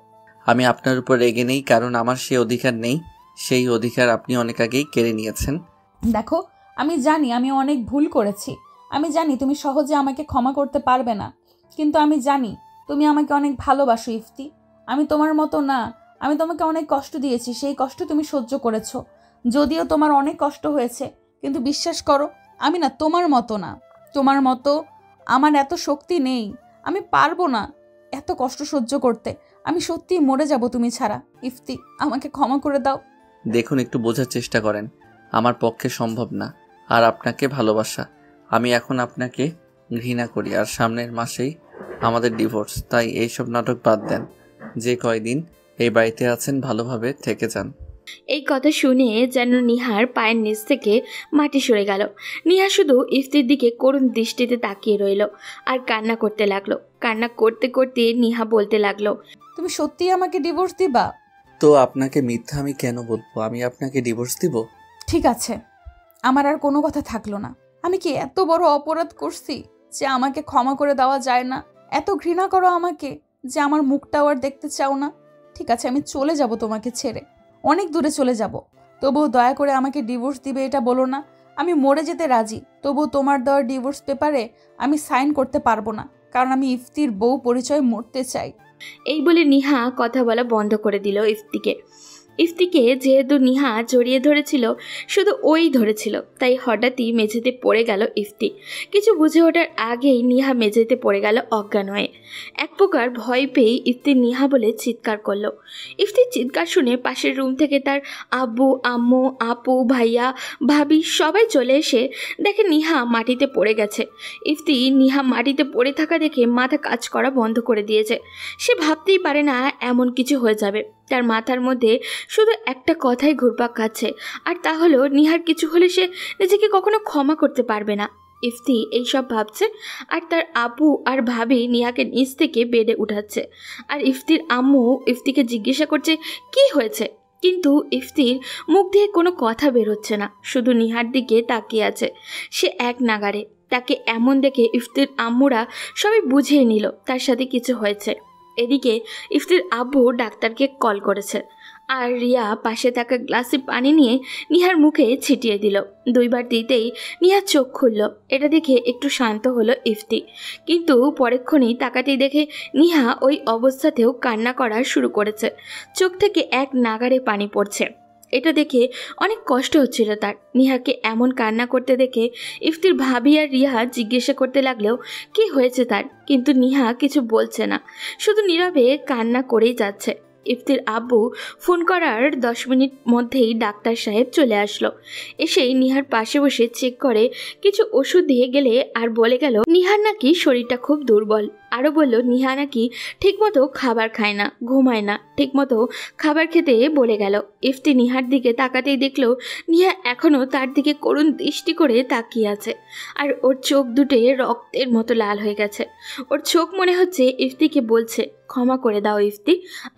আমি আপনার উপর রেগে নেই, কারণ আমার সেই অধিকার নেই। সেই অধিকার আপনি অনেক আগেই কেড়ে নিয়েছেন। দেখো, আমি জানি আমি অনেক ভুল করেছি। আমি জানি তুমি সহজে আমাকে ক্ষমা করতে পারবে না, কিন্তু আমি জানি তুমি আমাকে অনেক ভালোবাসো ইফতি। আমি তোমার মতো না। আমি তোমাকে অনেক কষ্ট দিয়েছি, সেই কষ্ট তুমি সহ্য করেছো। যদিও তোমার অনেক কষ্ট হয়েছে, কিন্তু বিশ্বাস করো আমি না তোমার মতো না। তোমার মতো আমার এত শক্তি নেই। আমি পারবো না এত কষ্ট সহ্য করতে। আমি সত্যিই মরে যাব তুমি ছাড়া। ইফতি, আমাকে ক্ষমা করে দাও। দেখুন, একটু বোঝার চেষ্টা করেন। আমার পক্ষে সম্ভব না আর আপনাকে ভালোবাসা। আমি এখন আপনাকে ঘৃণা করি, আর সামনের মাসেই আমাদের ডিভোর্স। তাই এইসব নাটক বাদ দেন। যে কয়দিন এই বাড়িতে আছেন ভালোভাবে থেকে যান। এই কথা শুনে যেন নিহার পায়ের নিচ থেকে মাটি সরে গেল। নিহা শুধু ইফতির দিকে করুণ দৃষ্টিতে তাকিয়ে রইল আর কান্না করতে লাগলো। কান্না করতে করতে নিহা বলতে লাগলো, তুমি সত্যিই আমাকে ডিভোর্স দিবা? তো আপনাকে মিথ্যা আমি কেন বলবো? আমি আপনাকে ডিভোর্স দিব? ঠিক আছে, আমার আর কোনো কথা থাকলো না। আমি কি এত বড় অপরাধ করছি যে আমাকে ক্ষমা করে দেওয়া যায় না? এত ঘৃণা করো আমাকে যে আমার মুখটাও আর দেখতে চাও না? ঠিক আছে, আমি চলে যাব তোমাকে ছেড়ে, অনেক দূরে চলে যাব। তবুও দয়া করে আমাকে ডিভোর্স দিবে এটা বলো না। আমি মরে যেতে রাজি, তবুও তোমার দেওয়ার ডিভোর্স পেপারে আমি সাইন করতে পারবো না, কারণ আমি ইফতির বউ পরিচয় মরতে চাই। এই বলে নিহা কথা বলা বন্ধ করে দিল ইফতিকে। ইফতিকে যেহেতু নিহা জড়িয়ে ধরেছিল, শুধু ওই ধরেছিল, তাই হঠাৎই মেঝেতে পড়ে গেল ইফতি। কিছু বুঝে ওঠার আগেই নিহা মেঝেতে পড়ে গেল অজ্ঞান হয়ে। এক প্রকার ভয় পেয়ে ইফতি নিহা বলে চিৎকার করলো। ইফতির চিৎকার শুনে পাশের রুম থেকে তার আব্বু, আম্মু, আপু, ভাইয়া, ভাবি সবাই চলে এসে দেখে নিহা মাটিতে পড়ে গেছে। ইফতি নিহা মাটিতে পড়ে থাকা দেখে মাথা কাজ করা বন্ধ করে দিয়েছে। সে ভাবতেই পারে না এমন কিছু হয়ে যাবে। তার মাথার মধ্যে শুধু একটা কথাই ঘুরপাক খাচ্ছে, আর তা হলো নিহার কিছু হলে সে নিজেকে কখনো ক্ষমা করতে পারবে না। ইফতি এইসব ভাবছে, আর তার আপু আর ভাবি নিহাকে নিচ থেকে বেডে উঠাচ্ছে। আর ইফতির আম্মু ইফতিকে জিজ্ঞাসা করছে কি হয়েছে, কিন্তু ইফতির মুখ দিয়ে কোনো কথা বেরোচ্ছে না, শুধু নিহার দিকে তাকিয়ে আছে। সে এক নাগাড়ে। তাকে এমন দেখে ইফতির আম্মুরা সবাই বুঝিয়ে নিল তার সাথে কিছু হয়েছে। এদিকে ইফতির আব্বু ডাক্তারকে কল করেছে, আর রিয়া পাশে থাকা গ্লাসে পানি নিয়ে নিহার মুখে ছিটিয়ে দিল। দুইবার দিতেই নিহার চোখ খুলল। এটা দেখে একটু শান্ত হলো ইফতি, কিন্তু পরেক্ষণেই তাকাতেই দেখে নিহা ওই অবস্থাতেও কান্না করা শুরু করেছে। চোখ থেকে এক নাগাড়ে পানি পড়ছে। এটা দেখে অনেক কষ্ট হচ্ছিল তার। নিহাকে এমন কান্না করতে দেখে ইফতির ভাবি আর রিয়া জিজ্ঞাসা করতে লাগলেও কি হয়েছে তার, কিন্তু নিহা কিছু বলছে না, শুধু নীরবে কান্না করেই যাচ্ছে। ইফতির আব্বু ফোন করার 10 মিনিট মধ্যেই ডাক্তার সাহেব চলে আসলো। এসেই নিহার পাশে বসে চেক করে কিছু ওষুধ দিয়ে গেলে আর বলে গেল নিহার নাকি শরীরটা খুব দুর্বল। আরও বলল নিহা নাকি ঠিকমতো খাবার খায় না, ঘুমায় না, ঠিকমতো খাবার খেতে বলে গেল। ইফতি নিহার দিকে তাকাতেই দেখলো নিহা এখনও তার দিকে করুণ দৃষ্টি করে তাকিয়ে আছে, আর ওর চোখ দুটো রক্তের মতো লাল হয়ে গেছে। ওর চোখ মনে হচ্ছে ইফতিকে বলছে ক্ষমা করে দাও ইফতি,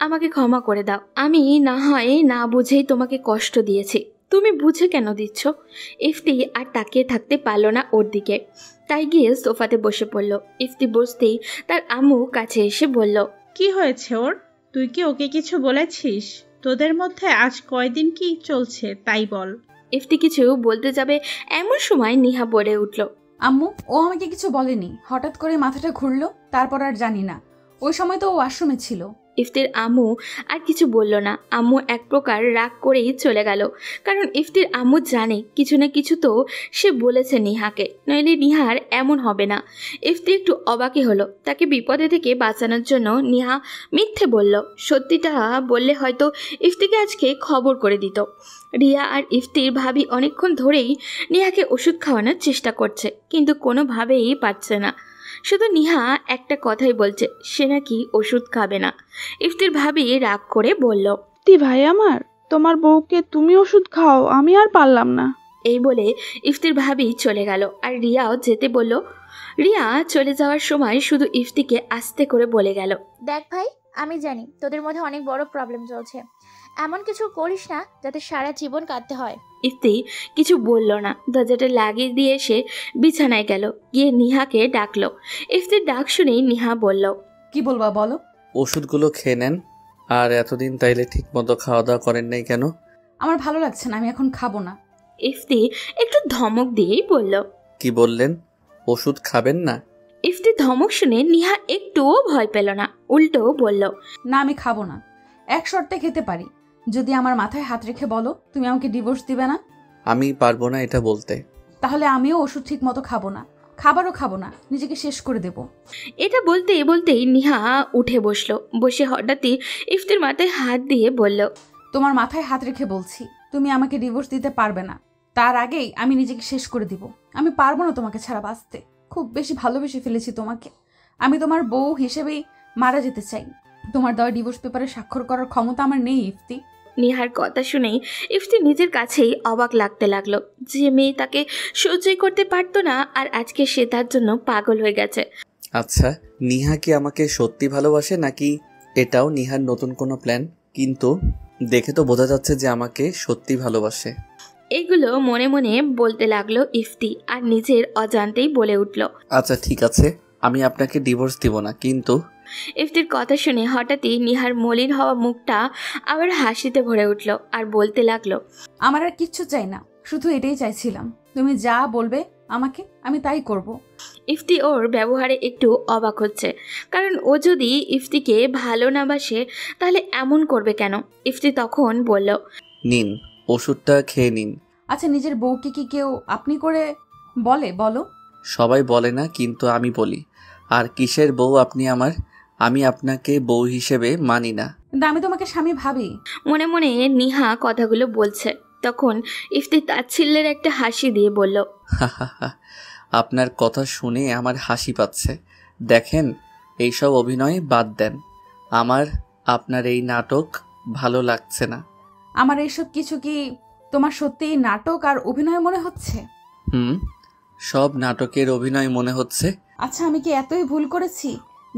আমাকে ক্ষমা করে দাও। আমি না হয় না বুঝেই তোমাকে কষ্ট দিয়েছি, তুমি বুঝে কেন দিচ্ছ? ইফতি আর তাকিয়ে থাকতে পারলো না ওর দিকে, তাই গিয়ে সোফাতে বসে পড়ল। ইফতি বসতেই তার আম্মু কাছে এসে বলল, কি হয়েছে ওর? তুই কি ওকে কিছু বলেছিস? তোদের মধ্যে আজ কয়দিন কি চলছে তাই বল। ইফতি কিছু বলতে যাবে এমন সময় নিহা বলে উঠল, আম্মু, ও আমাকে কিছু বলেনি, হঠাৎ করে মাথাটা ঘুরলো, তারপর আর জানি না। ওই সময় তো ও ওয়াশরুমে ছিল। ইফতির আম্মু আর কিছু বলল না। আম্মু এক প্রকার রাগ করেই চলে গেল, কারণ ইফতির আম্মু জানে কিছু না কিছু তো সে বলেছে নিহাকে, নইলে নিহার এমন হবে না। ইফতি একটু অবাকই হলো। তাকে বিপদে থেকে বাঁচানোর জন্য নিহা মিথ্যে বলল। সত্যিটা বললে হয়তো ইফতিকে আজকে খবর করে দিত। রিয়া আর ইফতির ভাবি অনেকক্ষণ ধরেই নিহাকে ওষুধ খাওয়ানোর চেষ্টা করছে, কিন্তু কোনোভাবেই পারছে না। শুধু নিহা একটা কথাই বলছে, সে নাকি ওষুধ খাবে না। ইফতির ভাবি রাগ করে বলল, ভাই আমার, তোমার বউকে তুমি ওষুধ খাও, আমি আর পারলাম না। এই বলে ইফতির ভাবি চলে গেল, আর রিয়াও যেতে বলল। রিয়া চলে যাওয়ার সময় শুধু ইফতিকে আস্তে করে বলে গেল, দেখ ভাই, আমি জানি তোদের মধ্যে অনেক বড় প্রবলেম চলছে। এমন কিছু করিস না যাতে সারা জীবন কাঁদতে হয়। ইফতি কিছু বলল না। দরজাটা লাগিয়ে দিয়ে এসে বিছানায় গেল, গিয়ে নিহাকে ডাকলো। ইফতির ডাক শুনেই নিহা বলল, কি বলবা বলো? ওষুধগুলো খেয়ে নেন। আর এতদিন তাইলে ঠিক মতো খাওয়া দাওয়া করেন নাই কেন? আমার ভালো লাগছে না, আমি এখন খাবো না। ইফতি একটু ধমক দিয়েই বলল। কি বললেন? ওষুধ খাবেন না? ইফতি ধমক শুনে নিহা একটুও ভয় পেল না, উল্টো বলল, না, আমি খাবো না। এক শর্তে খেতে পারি, যদি আমার মাথায় হাত রেখে বলো তুমি আমাকে ডিভোর্স দিবে না। আমি পারবো না এটা বলতে। তাহলে আমিও ওষুধ ঠিক মতো খাবো না, খাবারও খাবো না, নিজেকে শেষ করে দেব। এটা বলতেই বলতেই নিহা উঠে বসলো। বসে হঠাৎই ইফতির মাথায় হাত দিয়ে বলল, তোমার মাথায় হাত রেখে বলছি, তুমি আমাকে ডিভোর্স দিতে পারবে না। তার আগেই আমি নিজেকে শেষ করে দিব। আমি পারবো না তোমাকে ছাড়া বাঁচতে। খুব বেশি ভালোবেসে ফেলেছি তোমাকে। আমি তোমার বউ হিসেবেই মারা যেতে চাই। তোমার দেওয়া ডিভোর্স পেপারে স্বাক্ষর করার ক্ষমতা আমার নেই ইফতি। নিহার কথা শুনেই ইফতি নিজের কাছেই অবাক লাগতে লাগলো। যে মেয়ে তাকে সহ্যই করতে পারতো না, আর আজকে সে তার জন্য পাগল হয়ে গেছে। আচ্ছা, নিহা কি আমাকে সত্যি ভালোবাসে নাকি এটাও নিহার নতুন কোনো প্ল্যান? কিন্তু দেখে তো বোঝা যাচ্ছে যে আমাকে সত্যি ভালোবাসে। এগুলো মনে মনে বলতে লাগলো ইফতি, আর নিজের অজান্তেই বলে উঠল, আচ্ছা ঠিক আছে, আমি আপনাকে ডিভোর্স দিব না। কিন্তু ইফতির কথা শুনে হঠাৎই নিহার মলিন হওয়া মুখটা আবার হাসিতে ভরে উঠল, আর বলতে লাগলো, আমার আর কিচ্ছু চাই না, শুধু এটাই চাইছিলাম, তুমি যা বলবে আমাকে আমি তাই করব। ইফতি ওর ব্যবহারে একটু অবাক হচ্ছে, কারণ ও যদি ইফতিকে ভালো না বাসে তাহলে এমন করবে কেন। ইফতি তখন বলল, নিন, ওষুধটা খেয়ে নিন। আচ্ছা, নিজের বউকে কি কেউ আপনি করে বলো? সবাই বলে না, কিন্তু আমি বলি। আর কিসের বউ আপনি আমার? আমি আপনাকে বউ হিসেবে মানি না। কিন্তু আমি তোমাকে স্বামী ভাবি। মনে মনে নিহা কথাগুলো বলছে। তখন ইফতি তাচ্ছিল্যের একটা হাসি দিয়ে বলল, আপনার কথা শুনে আমার হাসি পাচ্ছে। দেখেন, এইসব অভিনয় বাদ দেন। আমার আপনার এই নাটক ভালো লাগছে না। আমার এইসব কিছু কি তোমার সত্যিই নাটক আর অভিনয় মনে হচ্ছে? সব নাটকের অভিনয় মনে হচ্ছে। আচ্ছা, আমি কি এতই ভুল করেছি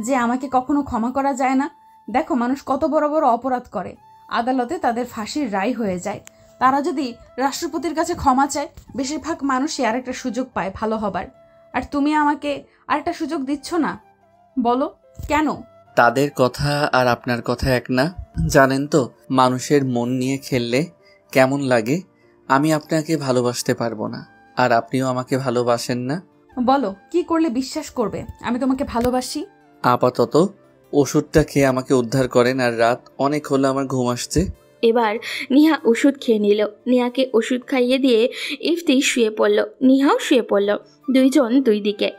যে আমাকে কখনো ক্ষমা করা যায় না? দেখো, মানুষ কত বড় বড় অপরাধ করে, আদালতে তাদের ফাঁসির রায় হয়ে যায়। তারা যদি রাষ্ট্রপতির কাছে ক্ষমা চায়, বেশিরভাগ মানুষই আরেকটা সুযোগ পায় ভালো হবার। আর তুমি আমাকে আরেকটা সুযোগ দিচ্ছ না, বলো কেন? তাদের কথা আর আপনার কথা এক না। জানেন তো মানুষের মন নিয়ে খেললে কেমন লাগে। আমি আপনাকে ভালোবাসতে পারবো না, আর আপনিও আমাকে ভালোবাসেন না। বলো, কি করলে বিশ্বাস করবে আমি তোমাকে ভালোবাসি? আপাতত ওষুধটা খেয়ে আমাকে উদ্ধার করেন, আর রাত অনেক হলো, আমার ঘুম আসছে। এবার নিহা ওষুধ খেয়ে নিল। নিহাকে ওষুধ খাইয়ে দিয়ে ইফতি শুয়ে পড়ল, নিহাও শুয়ে পড়ল, দুইজন দুই দিকে।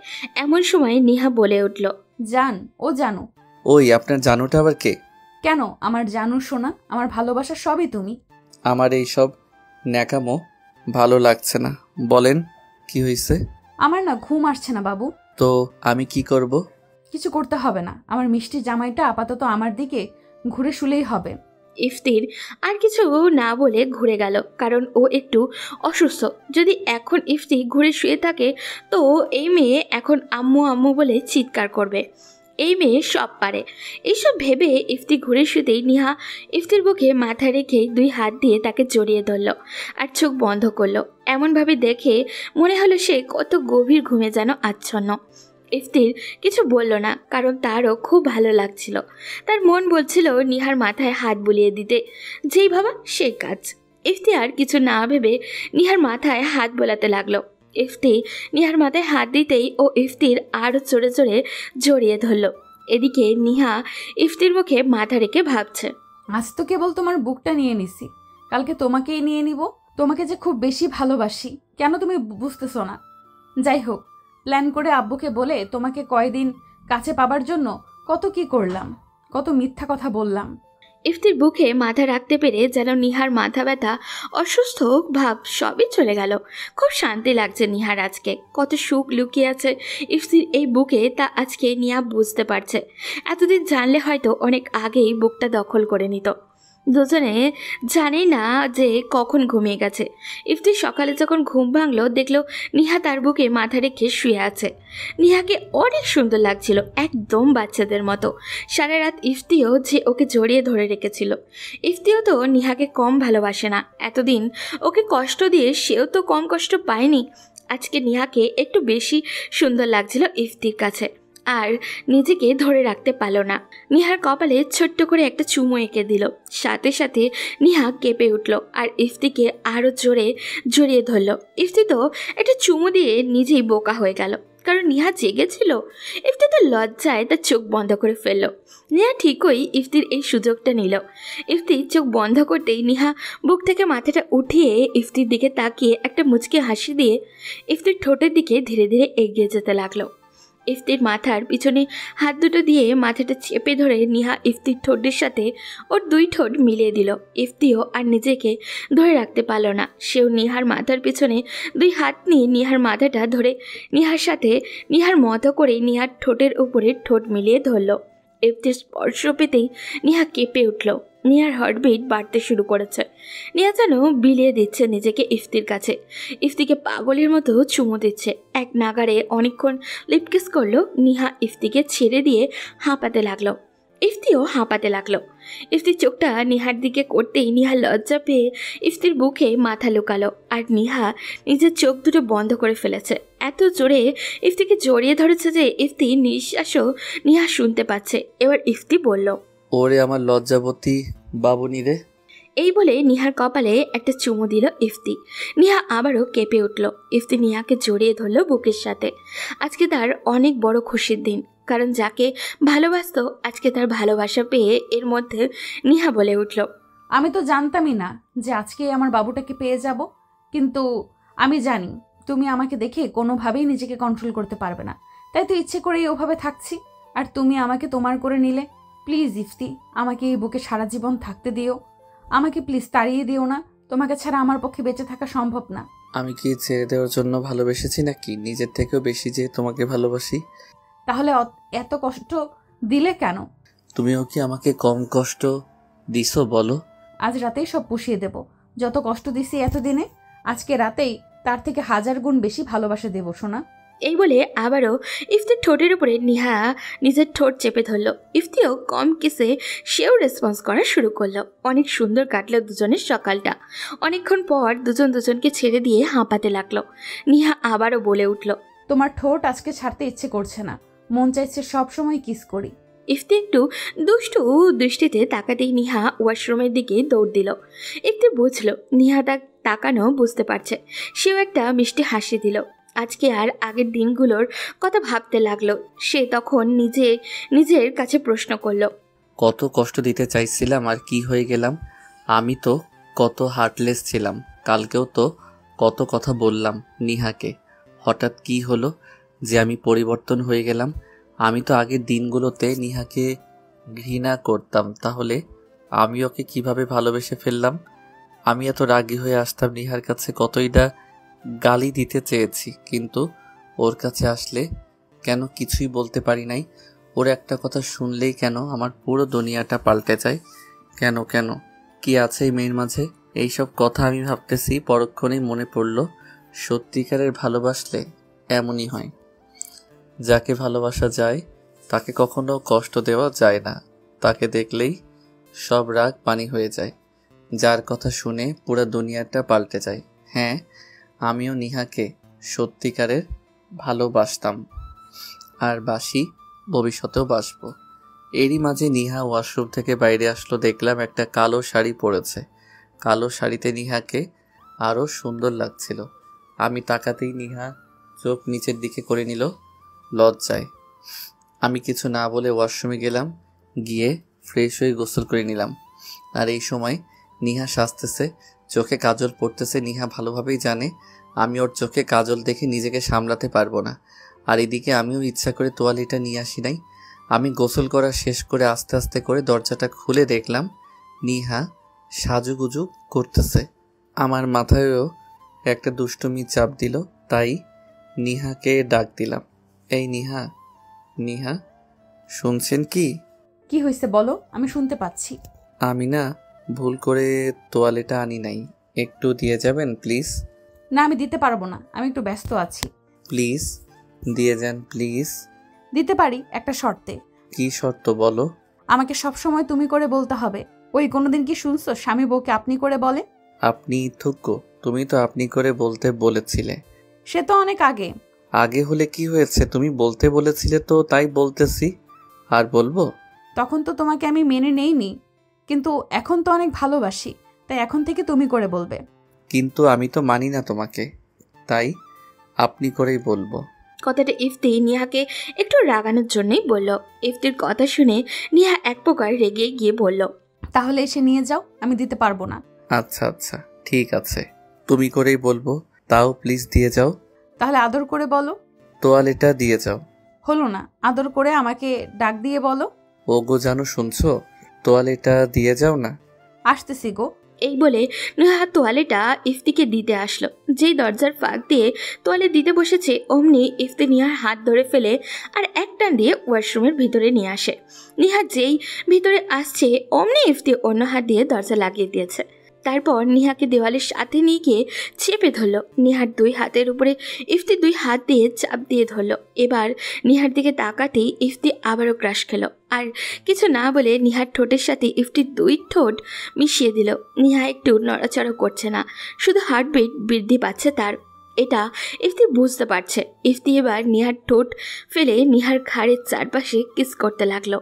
এমন সময় নিহা বলে উঠল, ও জানো। ওই আপনার জানুটা আবার কে? কেন, আমার জানু শোনা, আমার ভালোবাসা সবই তুমি। আমার এই সব ন্যাকামো ভালো লাগছে না। বলেন কি হয়েছে? আমার না ঘুম আসছে না বাবু। তো আমি কি করব? কিছু করতে হবে না, আমার মিষ্টি জামাইটা আপাতত আমার দিকে ঘুরে শুলেই হবে। ইফতির আর কিছু না বলে ঘুরে গেল, কারণ ও একটু অসুস্থ। যদি এখন ইফতি ঘুরে শুয়ে থাকে তো এই মেয়ে এখন আম্মু আম্মু বলে চিৎকার করবে। এই মেয়ে সব পারে। এইসব ভেবে ইফতি ঘুরে শুতেই নিহা ইফতির বুকে মাথা রেখে দুই হাত দিয়ে তাকে জড়িয়ে ধরল, আর চোখ বন্ধ করলো। এমনভাবে দেখে মনে হলো সে কত গভীর ঘুমে যেন আচ্ছন্ন। ইফতির কিছু বলল না, কারণ তারও খুব ভালো লাগছিল। তার মন বলছিল নিহার মাথায় হাত বুলিয়ে দিতে, যেই ভাবা সেই কাজ। ইফতি আর কিছু না ভেবে নিহার মাথায় হাত বোলাতে লাগলো। ইফতি নিহার মাথায় হাত দিতেই ও ইফতির আরও জোরে জোরে জড়িয়ে ধরল। এদিকে নিহা ইফতির মুখে মাথা রেখে ভাবছে, আজ তো কেবল তোমার বুকটা নিয়ে নিছি, কালকে তোমাকেই নিয়ে নিব। তোমাকে যে খুব বেশি ভালোবাসি, কেন তুমি বুঝতেছো না? যাই হোক, প্ল্যান করে আব্বুকে বলে তোমাকে কয়দিন কাছে পাবার জন্য কত কি করলাম, কত মিথ্যা কথা বললাম। ইফতির বুকে মাথা রাখতে পেরে যেন নিহার মাথা ব্যথা, অসুস্থ ভাব সবই চলে গেল। খুব শান্তি লাগছে নিহার আজকে। কত সুখ লুকিয়ে আছে ইফতির এই বুকে, তা আজকে নিহা বুঝতে পারছে। এতদিন জানলে হয়তো অনেক আগেই বুকটা দখল করে নিত। দুজনে জানেই না যে কখন ঘুমিয়ে গেছে। ইফতি সকালে যখন ঘুম ভাঙলো দেখলো নিহা তার বুকে মাথা রেখে শুয়ে আছে। নিহাকে অনেক সুন্দর লাগছিল, একদম বাচ্চাদের মতো। সারা রাত ইফতিও যে ওকে জড়িয়ে ধরে রেখেছিল। ইফতিও তো নিহাকে কম ভালোবাসে না। এতদিন ওকে কষ্ট দিয়ে সেও তো কম কষ্ট পায়নি। আজকে নিহাকে একটু বেশি সুন্দর লাগছিল ইফতির কাছে। আর নিজেকে ধরে রাখতে পারল না। নিহার কপালে ছোট্ট করে একটা চুমু এঁকে দিল। সাথে সাথে নিহা কেঁপে উঠল আর ইফতিকে আরও জোরে জড়িয়ে ধরল। ইফতি তো একটা চুমু দিয়ে নিজেই বোকা হয়ে গেল, কারণ নিহা জেগেছিল। ইফতি তো লজ্জায় তার চোখ বন্ধ করে ফেলল। নিহা ঠিকই ইফতির এই সুযোগটা নিল। ইফতি চোখ বন্ধ করতেই নিহা বুক থেকে মাথাটা উঠিয়ে ইফতির দিকে তাকিয়ে একটা মুচকি হাসি দিয়ে ইফতির ঠোঁটের দিকে ধীরে ধীরে এগিয়ে যেতে লাগলো। ইফতির মাথার পিছনে হাত দুটো দিয়ে মাথাটা চেপে ধরে নিহা ইফতির ঠোঁটের সাথে ওর দুই ঠোঁট মিলিয়ে দিল। ইফতিও আর নিজেকে ধরে রাখতে পারল না। সেও নিহার মাথার পিছনে দুই হাত নিয়ে নিহার মাথাটা ধরে নিহার সাথে নিহার মতো করে নিহার ঠোঁটের উপরে ঠোঁট মিলিয়ে ধরল। ইফতির স্পর্শ পেতেই নিহা কেঁপে উঠল। নিহার হার্টবিট বাড়তে শুরু করেছে। নিহা যেন বিলিয়ে দিচ্ছে নিজেকে ইফতির কাছে। ইফতিকে পাগলের মতো চুমু দিচ্ছে। এক নাগাড়ে অনেকক্ষণ লিপকিস করলো। নিহা ইফতিকে ছেড়ে দিয়ে হাঁপাতে লাগলো। ইফতিও হাঁপাতে লাগলো। ইফতির চোখটা নিহার দিকে করতেই নিহা লজ্জা পেয়ে ইফতির বুকে মাথা লুকালো আর নিহা নিজের চোখ দুটো বন্ধ করে ফেলেছে। এত জোরে ইফতিকে জড়িয়ে ধরেছে যে ইফতি নিঃশ্বাসও নিহা শুনতে পাচ্ছে। এবার ইফতি বলল, ওরে আমার লজ্জাবতী বাবুনি রে। এই বলে নিহার কপালে একটা চুমু দিল ইফতি। নিহা আবারও কেঁপে উঠল। ইফতি নিহাকে জড়িয়ে ধরল বুকের সাথে। আজকে তার অনেক বড় খুশির দিন, কারণ যাকে ভালোবাসত আজকে তার ভালোবাসা পেয়ে এর মধ্যে নিহা বলে উঠল, আমি তো জানতামই না যে আজকে আমার বাবুটাকে পেয়ে যাব, কিন্তু আমি জানি তুমি আমাকে দেখে কোনোভাবেই নিজেকে কন্ট্রোল করতে পারবে না, তাই তো ইচ্ছে করেই ওভাবে থাকছি। আর তুমি আমাকে তোমার করে নিলে। প্লিজ ইফতি, আমাকে এই বুকে সারা জীবন থাকতে দিও। আমাকে প্লিজ তাড়িয়ে দিও না। তোমাকে ছাড়া আমার পক্ষে বেঁচে থাকা সম্ভব না। আমি কি ছেড়ে দেওয়ার জন্য ভালোবেসেছি নাকি নিজের থেকেও বেশি যে তোমাকে ভালোবাসি? তাহলে এত কষ্ট দিলে কেন? তুমিও কি আমাকে কম কষ্ট দিছো বলো? আজ রাতেই সব পুষিয়ে দেব। যত কষ্ট দিছি এতদিনে, আজকে রাতেই তার থেকে 1000 গুণ বেশি ভালোবাসা দেব সোনা। এই বলে আবারও ইফতির ঠোঁটের উপরে নিহা নিজের ঠোঁট চেপে ধরল। ইফতিও কম কিসে সেও রেসপন্স করা শুরু করলো। অনেক সুন্দর কাটলো দুজনের সকালটা। অনেকক্ষণ পর দুজন দুজনকে ছেড়ে দিয়ে হাঁপাতে লাগলো। নিহা আবারও বলে উঠল, তোমার ঠোঁট আজকে ছাড়তে ইচ্ছে করছে না, মন চাইছে সবসময় কিস করি। ইফতি একটু দুষ্টু দৃষ্টিতে তাকাতেই নিহা ওয়াশরুমের দিকে দৌড় দিল। ইফতি বুঝলো নিহা তার তাকানো বুঝতে পারছে। সেও একটা মিষ্টি হাসি দিল। আজকে আর আগের দিনগুলোর কথা ভাবতে লাগলো। সে তখন নিজের কাছে প্রশ্ন করলো, কত কষ্ট দিতে চাইছিলাম আর কি হয়ে গেলাম? আমি তো কত হার্টলেস ছিলাম। কালকেও তো কত কথা বললাম নিহাকে। হঠাৎ কি হলো যে আমি পরিবর্তন হয়ে গেলাম? আমি তো আগের দিনগুলোতে নিহাকে ঘৃণা করতাম, তাহলে আমি ওকে কিভাবে ভালোবেসে ফেললাম? আমি এত রাগী হয়ে আসতাম নিহার কাছে, কতই না গালি দিতে চেয়েছি, কিন্তু ওর কাছে আসলে কেন কিছুই বলতে পারি নাই। ওর একটা কথা শুনলেই কেন আমার পুরো দুনিয়াটা পাল্টে যায়? কেন কেন কি আছে এই মেয়ের মাঝে? এইসব কথা আমি ভাবতেছি, পরক্ষণেই মনে পড়ল সত্যিকারের ভালোবাসলে এমনই হয়। যাকে ভালোবাসা যায় তাকে কখনো কষ্ট দেওয়া যায় না। তাকে দেখলেই সব রাগ পানি হয়ে যায়। যার কথা শুনে পুরো দুনিয়াটা পাল্টে যায়। হ্যাঁ, আমিও নিহাকে সত্যিকারের ভালোবাসতাম আর বাসি, ভবিষ্যতেও বাসবো। এরই মাঝে নিহা ওয়াশরুম থেকে বাইরে আসলো। দেখলাম একটা কালো শাড়ি পরেছে। কালো শাড়িতে নিহাকে আরও সুন্দর লাগছিল। আমি তাকাতেই নিহা চোখ নিচের দিকে করে নিল লজ্জায়। আমি কিছু না বলে ওয়াশরুমে গেলাম। গিয়ে ফ্রেশ হয়ে গোসল করে নিলাম। আর এই সময় নিহা সাজতেছে, চোখে কাজল পড়তেছে। নিহা ভালোভাবেই জানে আমি ওর চোখে কাজল দেখে নিজেকে সামলাতে পারবো না। আর এদিকে আমিও ইচ্ছা করে তোয়ালিটা নিয়ে আসি নাই। আমি গোসল করা শেষ করে আস্তে আস্তে করে দরজাটা খুলে দেখলাম নিহা সাজুগুজু করতেছে। আমার মাথায়ও একটা দুষ্টুমি চাপ দিল, তাই নিহাকে ডাক দিলাম, এই নিহা, নিহা শুনছেন কি? কি হয়েছে বলো, আমি শুনতে পাচ্ছি। আমি না ভুল করে তোয়ালেটা আনি নাই, একটু দিয়ে যাবেন প্লিজ? না, আমি দিতে পারবো না, আমি একটু ব্যস্ত আছি। প্লিজ দিয়ে যান প্লিজ। দিতে পারি, একটা শর্তে। কি শর্ত বলো? আমাকে সবসময় তুমি করে বলতে হবে। ওই কোনোদিন কি শুনছো স্বামী বউকে আপনি করে বলে? আপনি থুকো, তুমি তো আপনি করে বলতে বলেছিলে। সে তো অনেক আগে। আগে হলে কি হয়েছে, তুমি বলতে বলেছিলে তো, তাই বলতেছি। আর বলবো? তখন তো তোমাকে আমি মেনে নেইনি, কিন্তু এখন তো অনেক ভালোবাসি, তাই এখন থেকে তুমি করে বলবে। কিন্তু আমি তো মানি না তোমাকে, তাই আপনি করেই বলবো। কথাটা ইফতি নিহাকে একটু রাগানোর জন্যই বলল। ইফতির কথা শুনে নিহা এক প্রকার রেগে গিয়ে বলল, তাহলে এসে নিয়ে যাও, আমি দিতে পারবো না। আচ্ছা আচ্ছা ঠিক আছে, তুমি করেই বলবো। তাও প্লিজ দিয়ে যাও। তাহলে আদর করে বলো। তোয়ালেটা দিয়ে যাও। হলো না, আদর করে আমাকে ডাক দিয়ে বলো। ওগো জানো, শুনছো? তোয়ালেটা দিয়ে যাও না। আসতেছি গো। এই বলে নেহা তোয়ালেটা ইফতিকে দিতে আসলো। যেই দরজার ফাঁক দিয়ে তোয়ালে দিতে বসেছে, অমনি ইফতি নিহার হাত ধরে ফেলে আর এক টান দিয়ে ওয়াশরুমের ভিতরে নিয়ে আসে। নিহা যেই ভিতরে আসছে, অমনি ইফতি অন্য হাত দিয়ে দরজা লাগিয়ে দিয়েছে। তারপর নিহাকে দেওয়ালের সাথে নিয়ে গিয়ে চেপে ধরলো। নিহার দুই হাতের উপরে ইফতি দুই হাত দিয়ে চাপ দিয়ে ধরলো। এবার নিহার দিকে তাকাতেই ইফতি আবারও ক্রাশ খেলো, আর কিছু না বলে নিহার ঠোঁটের সাথে ইফতির দুই ঠোঁট মিশিয়ে দিল। নিহা একটু নড়াচড়া করছে না, শুধু হার্টবিট বৃদ্ধি পাচ্ছে তার। এটা ইফতি বুঝতে পারছে। ইফতি এবার নিহার ঠোঁট ফেলে নিহার ঘাড়ের চারপাশে কিস করতে লাগলো।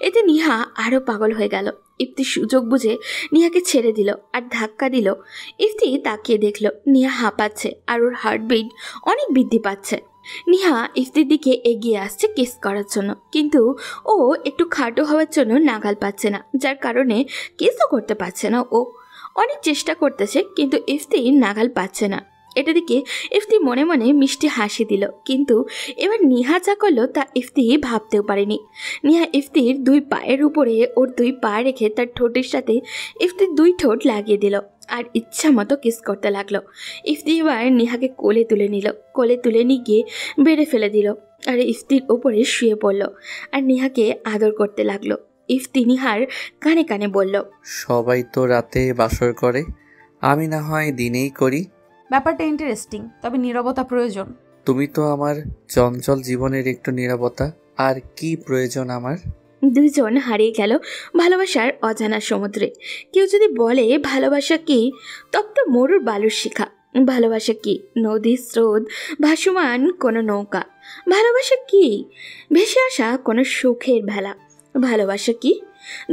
এতে নিহা আরও পাগল হয়ে গেল। ইফতি সুযোগ বুঝে নিহাকে ছেড়ে দিল আর ধাক্কা দিল। ইফতি তাকিয়ে দেখলো নিহা হাঁপাচ্ছে আর ওর হার্টবিট অনেক বৃদ্ধি পাচ্ছে। নিহা ইফতির দিকে এগিয়ে আসছে কিস করার জন্য, কিন্তু ও একটু খাটো হওয়ার জন্য নাগাল পাচ্ছে না, যার কারণে কিসও করতে পারছে না। ও অনেক চেষ্টা করতেছে, কিন্তু ইফতি নাগাল পাচ্ছে না। এটা দিকে ইফতি মনে মনে মিষ্টি হাসি দিল, কিন্তু এবার নিহা যা করলো তা ইফতি ভাবতেও পারেনি। নিহা ইফতির দুই পায়ের উপরে ওর দুই পা রেখে তার ঠোঁটের সাথে ইফতির দুই ঠোঁট লাগিয়ে দিল আর ইচ্ছা মতো কিস করতে লাগলো। ইফতি এবার নিহাকে কোলে তুলে নিল, কোলে তুলে নিয়ে গিয়ে বেড়ে ফেলে দিল আর ইফতির ওপরে শুয়ে পড়ল আর নিহাকে আদর করতে লাগলো। ইফতি নিহার কানে কানে বলল, সবাই তো রাতে বাসর করে, আমি না হয় দিনেই করি। ব্যাপারটা ইন্টারেস্টিং, তবে নীরবতা প্রয়োজন। তুমি তো আমার চঞ্চল জীবনের একটু নীরবতা। আর কি প্রয়োজন আমার? দুইজন হারিয়ে গেল ভালোবাসার অজানা সমুদ্রে। কেউ যদি বলে ভালোবাসা কি, তপ্ত মরুর বালুর শিখা। ভালোবাসা কি নদী স্রোত ভাসমান কোনো নৌকা। ভালোবাসা কি ভেসে আসা কোনো সুখের ভেলা। ভালোবাসা কি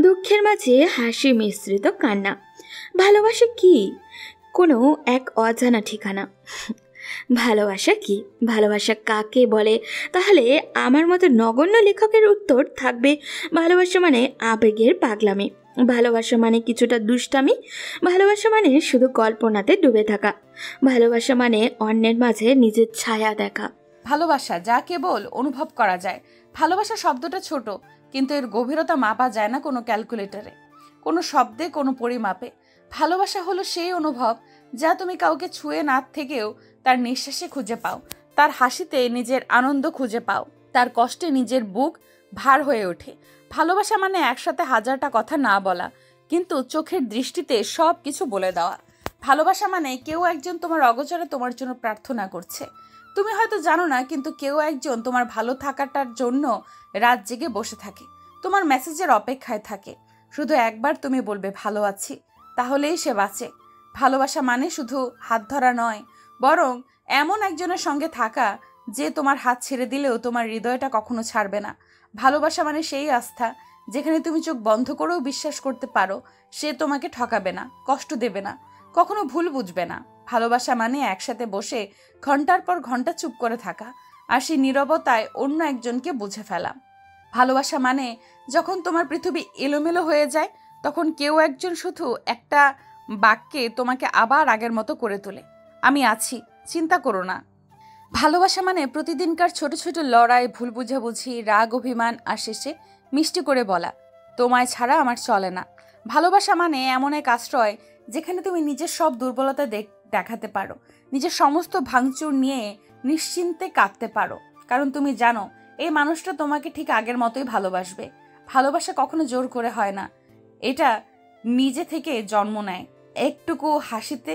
দুঃখের মাঝে হাসি মিশ্রিত কান্না। ভালোবাসা কি কোনো এক অজানা ঠিকানা। ভালোবাসা কি, ভালোবাসা কাকে বলে? তাহলে আমার মতো নগণ্য লেখকের উত্তর থাকবে, ভালোবাসা মানে আবেগের পাগলামি, ভালোবাসা মানে কিছুটা দুষ্টামি, ভালোবাসা মানে শুধু কল্পনাতে ডুবে থাকা, ভালোবাসা মানে অন্যের মাঝে নিজের ছায়া দেখা। ভালোবাসা যা কেবল অনুভব করা যায়। ভালোবাসা শব্দটা ছোট, কিন্তু এর গভীরতা মাপা যায় না কোনো ক্যালকুলেটরে, কোনো শব্দে, কোনো পরিমাপে। ভালোবাসা হলো সেই অনুভব যা তুমি কাউকে ছুঁয়ে না থেকেও তার নিঃশ্বাসে খুঁজে পাও, তার হাসিতে নিজের আনন্দ খুঁজে পাও, তার কষ্টে নিজের বুক ভার হয়ে ওঠে। ভালোবাসা মানে একসাথে হাজারটা কথা না বলা, কিন্তু চোখের দৃষ্টিতে সব কিছু বলে দেওয়া। ভালোবাসা মানে কেউ একজন তোমার অগোচরে তোমার জন্য প্রার্থনা করছে। তুমি হয়তো জানো না, কিন্তু কেউ একজন তোমার ভালো থাকাটার জন্য রাত জেগে বসে থাকে, তোমার মেসেজের অপেক্ষায় থাকে। শুধু একবার তুমি বলবে ভালো আছি, তাহলেই সে বাঁচে। ভালোবাসা মানে শুধু হাত ধরা নয়, বরং এমন একজনের সঙ্গে থাকা যে তোমার হাত ছেড়ে দিলেও তোমার হৃদয়টা কখনো ছাড়বে না। ভালোবাসা মানে সেই আস্থা যেখানে তুমি চোখ বন্ধ করেও বিশ্বাস করতে পারো সে তোমাকে ঠকাবে না, কষ্ট দেবে না, কখনো ভুল বুঝবে না। ভালোবাসা মানে একসাথে বসে ঘন্টার পর ঘন্টা চুপ করে থাকা আর সেই নীরবতায় অন্য একজনকে বুঝে ফেলা। ভালোবাসা মানে যখন তোমার পৃথিবী এলোমেলো হয়ে যায়, তখন কেউ একজন শুধু একটা বাক্যে তোমাকে আবার আগের মতো করে তোলে, আমি আছি, চিন্তা করো না। ভালোবাসা মানে প্রতিদিনকার ছোট ছোট লড়াই, ভুল বুঝাবুঝি, রাগ, অভিমান আর শেষে মিষ্টি করে বলা, তোমায় ছাড়া আমার চলে না। ভালোবাসা মানে এমন এক আশ্রয় যেখানে তুমি নিজের সব দুর্বলতা দেখাতে পারো, নিজের সমস্ত ভাঙচুর নিয়ে নিশ্চিন্তে কাঁদতে পারো, কারণ তুমি জানো এই মানুষটা তোমাকে ঠিক আগের মতোই ভালোবাসবে। ভালোবাসা কখনো জোর করে হয় না, এটা নিজে থেকে জন্ম নেয়, একটুকু হাসিতে,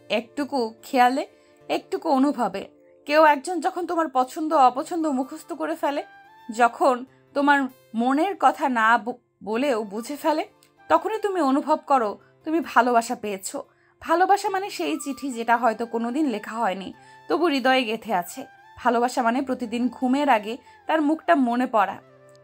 একটুকু খেয়ালে, একটুকু অনুভবে। কেউ একজন যখন তোমার পছন্দ অপছন্দ মুখস্থ করে ফেলে, যখন তোমার মনের কথা না বলেও বুঝে ফেলে, তখনই তুমি অনুভব করো তুমি ভালোবাসা পেয়েছো। ভালোবাসা মানে সেই চিঠি যেটা হয়তো কোনোদিন লেখা হয়নি, তবু হৃদয়ে গেঁথে আছে। ভালোবাসা মানে প্রতিদিন ঘুমের আগে তার মুখটা মনে পড়া,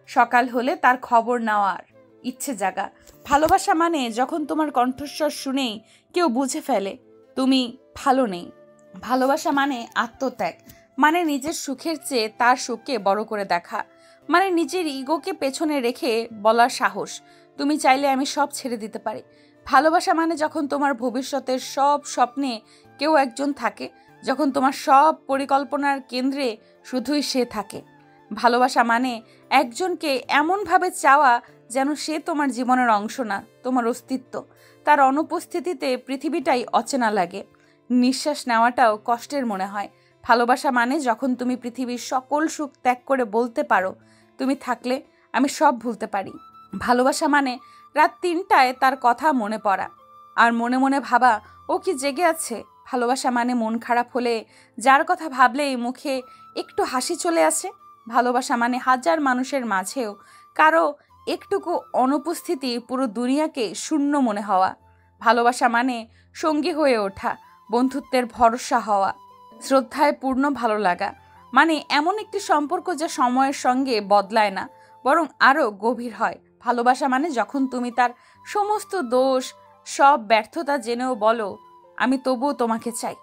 সকাল হলে তার খবর নেওয়ার ইচ্ছে জাগা। ভালোবাসা মানে যখন তোমার কণ্ঠস্বর শুনেই কেউ বুঝে ফেলে তুমি ভালো নেই। ভালোবাসা মানে আত্মত্যাগ, মানে নিজের সুখের চেয়ে তার সুখকে বড় করে দেখা, মানে নিজের ইগোকে পেছনে রেখে বলার সাহস, তুমি চাইলে আমি সব ছেড়ে দিতে পারি। ভালোবাসা মানে যখন তোমার ভবিষ্যতের সব স্বপ্নে কেউ একজন থাকে, যখন তোমার সব পরিকল্পনার কেন্দ্রে শুধুই সে থাকে। ভালোবাসা মানে একজনকে এমনভাবে চাওয়া যেন সে তোমার জীবনের অংশ না, তোমার অস্তিত্ব। তার অনুপস্থিতিতে পৃথিবীটাই অচেনা লাগে, নিঃশ্বাস নেওয়াটাও কষ্টের মনে হয়। ভালোবাসা মানে যখন তুমি পৃথিবীর সকল সুখ ত্যাগ করে বলতে পারো তুমি থাকলে আমি সব ভুলতে পারি। ভালোবাসা মানে রাত 3টায় তার কথা মনে পড়া আর মনে মনে ভাবা ও কি জেগে আছে। ভালোবাসা মানে মন খারাপ হলে যার কথা ভাবলেই মুখে একটু হাসি চলে আসে। ভালোবাসা মানে হাজার মানুষের মাঝেও কারো একটুকু অনুপস্থিতি পুরো দুনিয়াকে শূন্য মনে হওয়া। ভালোবাসা মানে সঙ্গী হয়ে ওঠা, বন্ধুত্বের ভরসা হওয়া, শ্রদ্ধায় পূর্ণ ভালো লাগা, মানে এমন একটি সম্পর্ক যা সময়ের সঙ্গে বদলায় না বরং আরও গভীর হয়। ভালোবাসা মানে যখন তুমি তার সমস্ত দোষ সব ব্যর্থতা জেনেও বলো আমি তবুও তোমাকে চাই।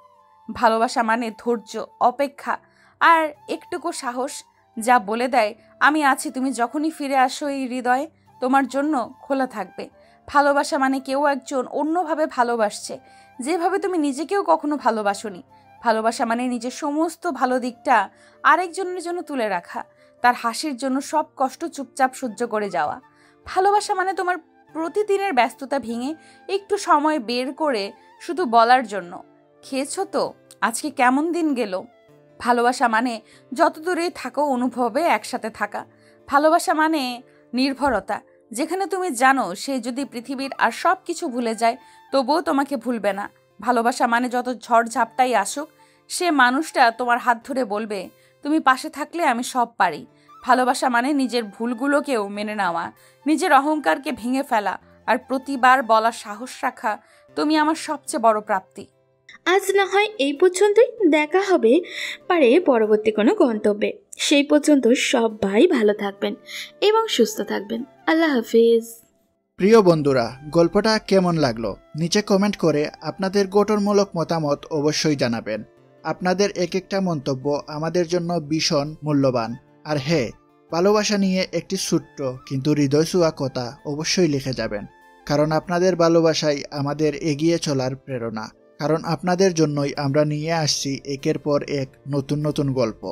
ভালোবাসা মানে ধৈর্য, অপেক্ষা আর একটুকু সাহস, যা বলে দেয় আমি আছি, তুমি যখনই ফিরে আসো এই হৃদয়ে তোমার জন্য খোলা থাকবে। ভালোবাসা মানে কেউ একজন অন্যভাবে ভালোবাসছে যেভাবে তুমি নিজেকেও কখনো ভালোবাসোনি। ভালোবাসা মানে নিজের সমস্ত ভালো দিকটা আরেকজনের জন্য তুলে রাখা, তার হাসির জন্য সব কষ্ট চুপচাপ সহ্য করে যাওয়া। ভালোবাসা মানে তোমার প্রতিদিনের ব্যস্ততা ভেঙে একটু সময় বের করে শুধু বলার জন্য খেয়েছো তো, আজকে কেমন দিন গেল। ভালোবাসা মানে যত দূরেই থাকো অনুভবে একসাথে থাকা। ভালোবাসা মানে নির্ভরতা, যেখানে তুমি জানো সে যদি পৃথিবীর আর সব কিছু ভুলে যায় তবুও তোমাকে ভুলবে না। ভালোবাসা মানে যত ঝড় ঝাপটাই আসুক সে মানুষটা তোমার হাত ধরে বলবে তুমি পাশে থাকলে আমি সব পারি। ভালোবাসা মানে নিজের ভুলগুলোকেও মেনে নেওয়া, নিজের অহংকারকে ভেঙে ফেলা আর প্রতিবার বলার সাহস রাখা তুমি আমার সবচেয়ে বড় প্রাপ্তি। আজ না হয় এই পর্যন্তই, দেখা হবে পারে পরবর্তী কোনো গন্তব্যে। সেই পর্যন্ত সবাই ভালো থাকবেন এবং সুস্থ থাকবেন। আল্লাহ হাফিজ। প্রিয় বন্ধুরা, গল্পটা কেমন লাগলো নিচে কমেন্ট করে আপনাদের গঠনমূলক মতামত অবশ্যই জানাবেন। আপনাদের এক একটা মন্তব্য আমাদের জন্য ভীষণ মূল্যবান। আর হ্যাঁ, ভালোবাসা নিয়ে একটি ছোট্ট কিন্তু হৃদয় ছোঁয়া কথা অবশ্যই লিখে যাবেন, কারণ আপনাদের ভালোবাসাই আমাদের এগিয়ে চলার প্রেরণা। কারণ আপনাদের জন্যই আমরা নিয়ে আসছি একের পর এক নতুন নতুন গল্প।